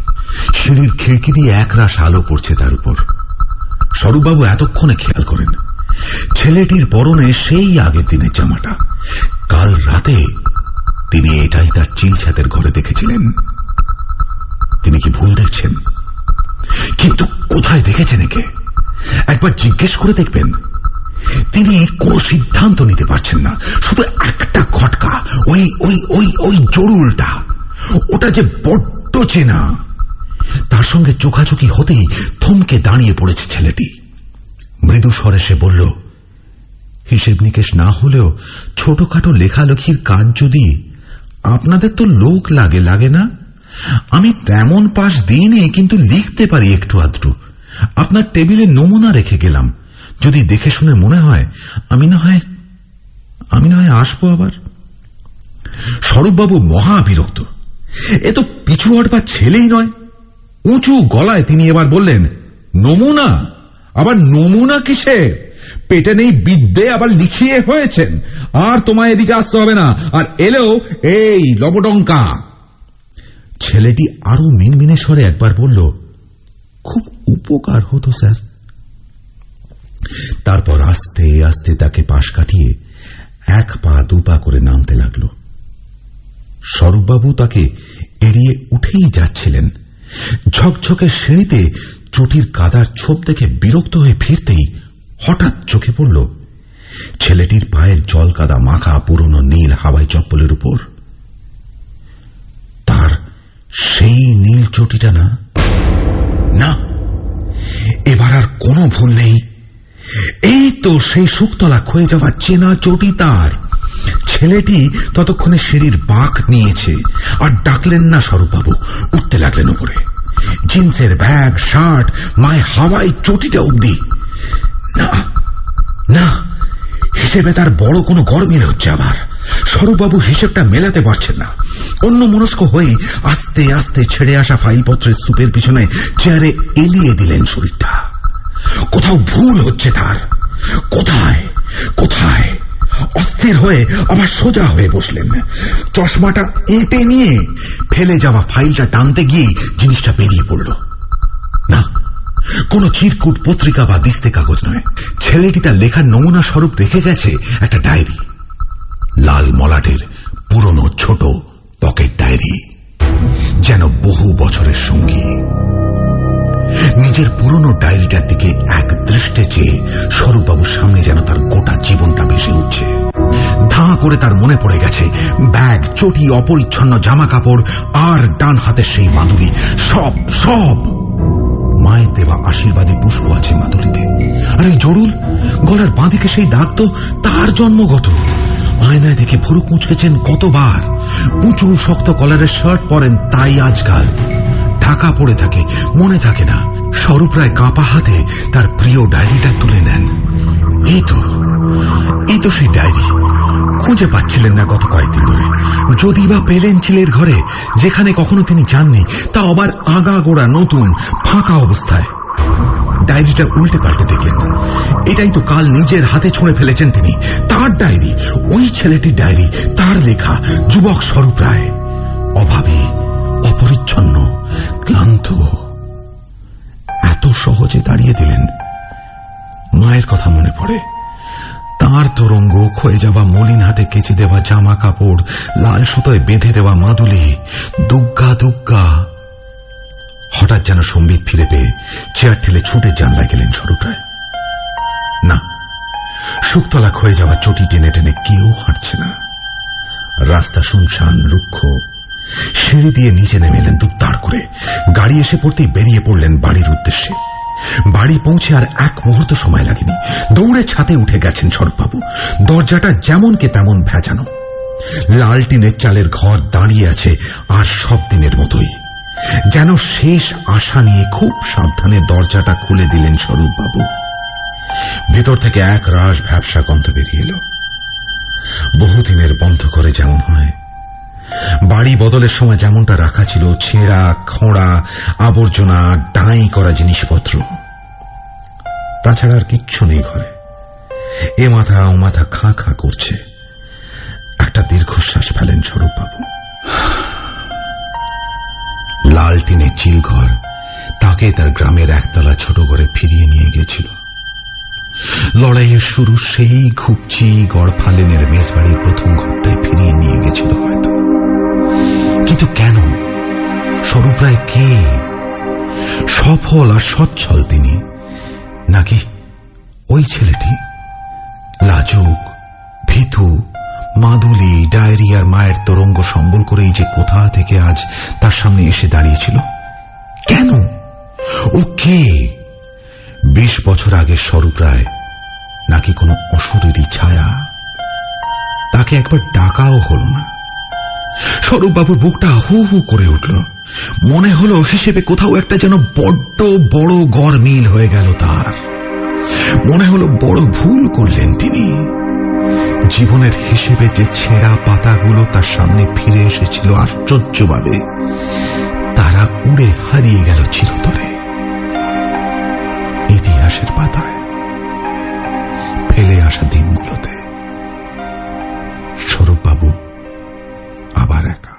সিঁড়ির খিড়কি দিয়ে একরাশ আলো পড়ছে তার উপর। স্বরূপবাবু এতক্ষণে খেয়াল করেন ছেলেটির পরনে সেই আগের দিনের জামাটা। কাল রাতে তিনি এটাই তার চিলছাতের ঘরে দেখেছিলেন। তিনি কি ভুল দেখছেন? কিন্তু কোথায় দেখেছেন একে? একবার জিজ্ঞেস করে দেখবেন। তিনি কোনো সিদ্ধান্ত নিতে পারছেন না। শুধু একটা খটকা, ওই জরুলটা, ওটা যে বড্ড চেনা। তার সঙ্গে চোখাচোখি হতেই থমকে দাঁড়িয়ে পড়েছে ছেলেটি। মৃদু স্বরে সে বলল, হিসেব নিকেশ না হলেও ছোটখাটো লেখালেখির কাজ যদি। আপনাদের তো লোক লাগে না? আমি তেমন পাশ দিইনি, কিন্তু লিখতে পারি একটু আধটু। আপনার টেবিলে নমুনা রেখে গেলাম, যদি দেখে শুনে মনে হয় আমি না হয় আসবো আবার। স্বরূপবাবু মহা বিরক্ত। এ তো পিছু হটবার ছেলেই নয়। উঁচু গলায় তিনি এবার বললেন, নমুনা? আবার নমুনা কিসে? পেটে নেই বিদ্যে, আবার লিখিয়ে হয়েছেন। আর তোমায় এদিকে আসতে হবে না, আর এলেও এই লবডঙ্কা। ছেলেটি আরো মিনমিনে স্বরে একবার বলল, খুব উপকার হতো স্যার। তারপর আস্তে আস্তে তাকে পাশ কাটিয়ে এক পা দুপা করে নামতে লাগল। স্বরূপবাবু তাকে এড়িয়ে উঠেই যাচ্ছিলেন। ঝকঝকে সিঁড়িতে চটির কাদার ছোপ দেখে বিরক্ত হয়ে ফিরতেই হঠাৎ চোখে পড়ল ছেলেটির পায়ের জল কাদা মাখা পুরনো নীল হাওয়াই চপ্পলের উপর। তার সেই নীল চটিটা না, এবার আর কোনো ভুল নেই। এই তো সেই শুকতলা ক্ষয়ে যাওয়া চেনা চটি তার। ছেলেটি ততক্ষণে সিঁড়ির বাঁক নিয়েছে, আর ডাকলেন না স্বরূপবাবু। উঠতে লাগলেন উপরে। জিন্সের ব্যাগ, শার্ট, মায় হাওয়াই চটিটা অবধি। না, হিসেবে তার বড় কোনো গরমিল হচ্ছে আবার। স্বরূপবাবু হিসেবটা মেলাতে পারছেন না। অন্য মনস্ক হয়ে আস্তে আস্তে ছেড়ে আসা ফাইলপত্রের স্তূপের পিছনে চেয়ারে এলিয়ে দিলেন শরীরটা। কোথাও ভুল হচ্ছে তার। কোথায়? অস্থির হয়ে আবার সোজা হয়ে বসলেন। চশমাটা এঁটে নিয়ে ফেলে যাওয়া ফাইলটা টানতে গিয়ে জিনিসটা বেরিয়ে পড়ল। না, কোন চিরকুট পত্রিকা বা দিস্তে কাগজ নয়। ছেলেটি তার লেখার নমুনা স্বরূপ রেখে গেছে একটা ডায়েরি। লাল মলাটের পুরনো ছোট পকেট ডায়েরি, যেন বহু বছরের সঙ্গী। নিজের পুরনো ডায়েরিটার দিকে এক দৃষ্টে চেয়ে স্বরূপবাবুর সামনে যেন তার গোটা জীবনটা ভেসে উঠছে। ধাঁ করে তার মনে পড়ে গেছে ব্যাগ, চটি, অপরিচ্ছন্ন জামা কাপড় আর ডান হাতের সেই মাদুলি। সব সব মায়ের দেওয়া আশীর্বাদী পুষ্প আছে মাদুলিতে। আর এই জরুল গলার বাঁদিকে সেই দাগ তো তার জন্মগত। আয়নায় দেখে ভুরু কুঁচকেছেন কতবার। উঁচু শক্ত কলারের শার্ট পরেন, তাই আজকাল ঢাকা পড়ে থাকে, মনে থাকে না। স্বরূপ রায় কাঁপা হাতে তার প্রিয় ডায়েরিটা তুলে নেন। এই তো সেই ডায়েরি। খুঁজে পাচ্ছিলেন না গত কয়েকদিন ধরে। যদি বা পেলেন চিলের ঘরে, যেখানে কখনো তিনি যাননি, তা আবার আগাগোড়া নতুন ফাঁকা অবস্থায়। ডায়েরিটা উল্টে পাল্টে দেখলেন। এটাই তো কাল নিজের হাতে ছুঁড়ে ফেলেছেন তিনি। তার ডায়েরি, ওই ছেলেটির ডায়েরি, তার লেখা। যুবক স্বরূপ রায়, অভাবী, অপরিচ্ছন্ন, ক্লান্ত। এত সহজে দাঁড়িয়ে দিলেন। মায়ের কথা মনে পড়ে। তাঁর তরঙ্গ, ক্ষয়ে যাওয়া মলিন হাতে কেচে দেওয়া জামা কাপড়, লাল সুতোয় বেঁধে দেওয়া মাদুলি, দুগ্গা দুগ্গা। হঠাৎ যেন সম্বিত ফিরে পেয়ে চেয়ার ঠেলে ছুটে জানলায় গেলেন স্বরূপ রায়। না, শুকতলা ক্ষয়ে যাওয়া চটি টেনে টেনে কেউ হাঁটছে না। রাস্তা শুনশান, রুক্ষ। সিঁড়ি দিয়ে নিচে নেমে এলেন দুত্তাড় করে। গাড়ি এসে পড়তেই বেরিয়ে পড়লেন বাড়ির উদ্দেশ্যে। বাড়ি পৌঁছে আর এক মুহূর্ত সময় লাগেনি। দৌড়ে ছাদে উঠে গেছেন স্বরূপবাবু। দরজাটা যেমনকে তেমন ভেজানো। লাল টিনের চালের ঘর দাঁড়িয়ে আছে আর সব দিনের মতোই। যেন শেষ আশা নিয়ে খুব সাবধানে দরজাটা খুলে দিলেন স্বরূপবাবু। ভেতর থেকে এক রাশ ভ্যাপসা গন্ধ বেরিয়ে এল। বহুদিনের বন্ধ করে যেমন হয়। বাড়ি বদলের সময় যেমনটা রাখা ছিল, ছেঁড়া খোঁড়া, আবর্জনা, ডাঁই করা জিনিসপত্র। তাছাড়া আর কিচ্ছু নেই ঘরে। এ মাথা ও মাথা খাঁ খাঁ করছে। একটা দীর্ঘশ্বাস ফেলেন স্বরূপবাবু। লাল টিনের চিলঘর তাকে তার গ্রামের একতলা ছোট ঘরে ফিরিয়ে নিয়ে গেছিল। লড়াইয়ের শুরু সেই ঘুপচি গড়ফালেনের মেজবাড়ির প্রথম ঘরটায় ফিরিয়ে নিয়ে গেছিল হয়তো। কিন্তু কেন? স্বরূপ রায় কে? সফল আর সচ্ছল তিনি, নাকি ওই ছেলেটি লাজুক, ভীতু, মাদুলি, ডায়েরি আর মায়ের তরঙ্গ সম্বল করেই যে কোথা থেকে আজ তার সামনে এসে দাঁড়িয়েছিল? কেন? ও কে? 20 বছর আগের স্বরূপ রায়, নাকি কোনো অসুরেরই ছায়া? তাকে একবার ডাকাও হল না। স্বরূপবাবুর বুকটা হু হু করে উঠল। মনে হলো হিসেবে কোথাও একটা যেন বড্ড বড় গরমিল হয়ে গেল তার। মনে হলো বড় ভুল করলেন তিনি। জীবনের হিসেবে যে ছেঁড়া পাতাগুলো তার সামনে ফিরে এসেছিল আশ্চর্যভাবে, তারা উড়ে হারিয়ে গেল চিরতরে ইতিহাসের পাতায়, ফেলে আসা দিনগুলোতে। স্বরূপবাবু আবার একা।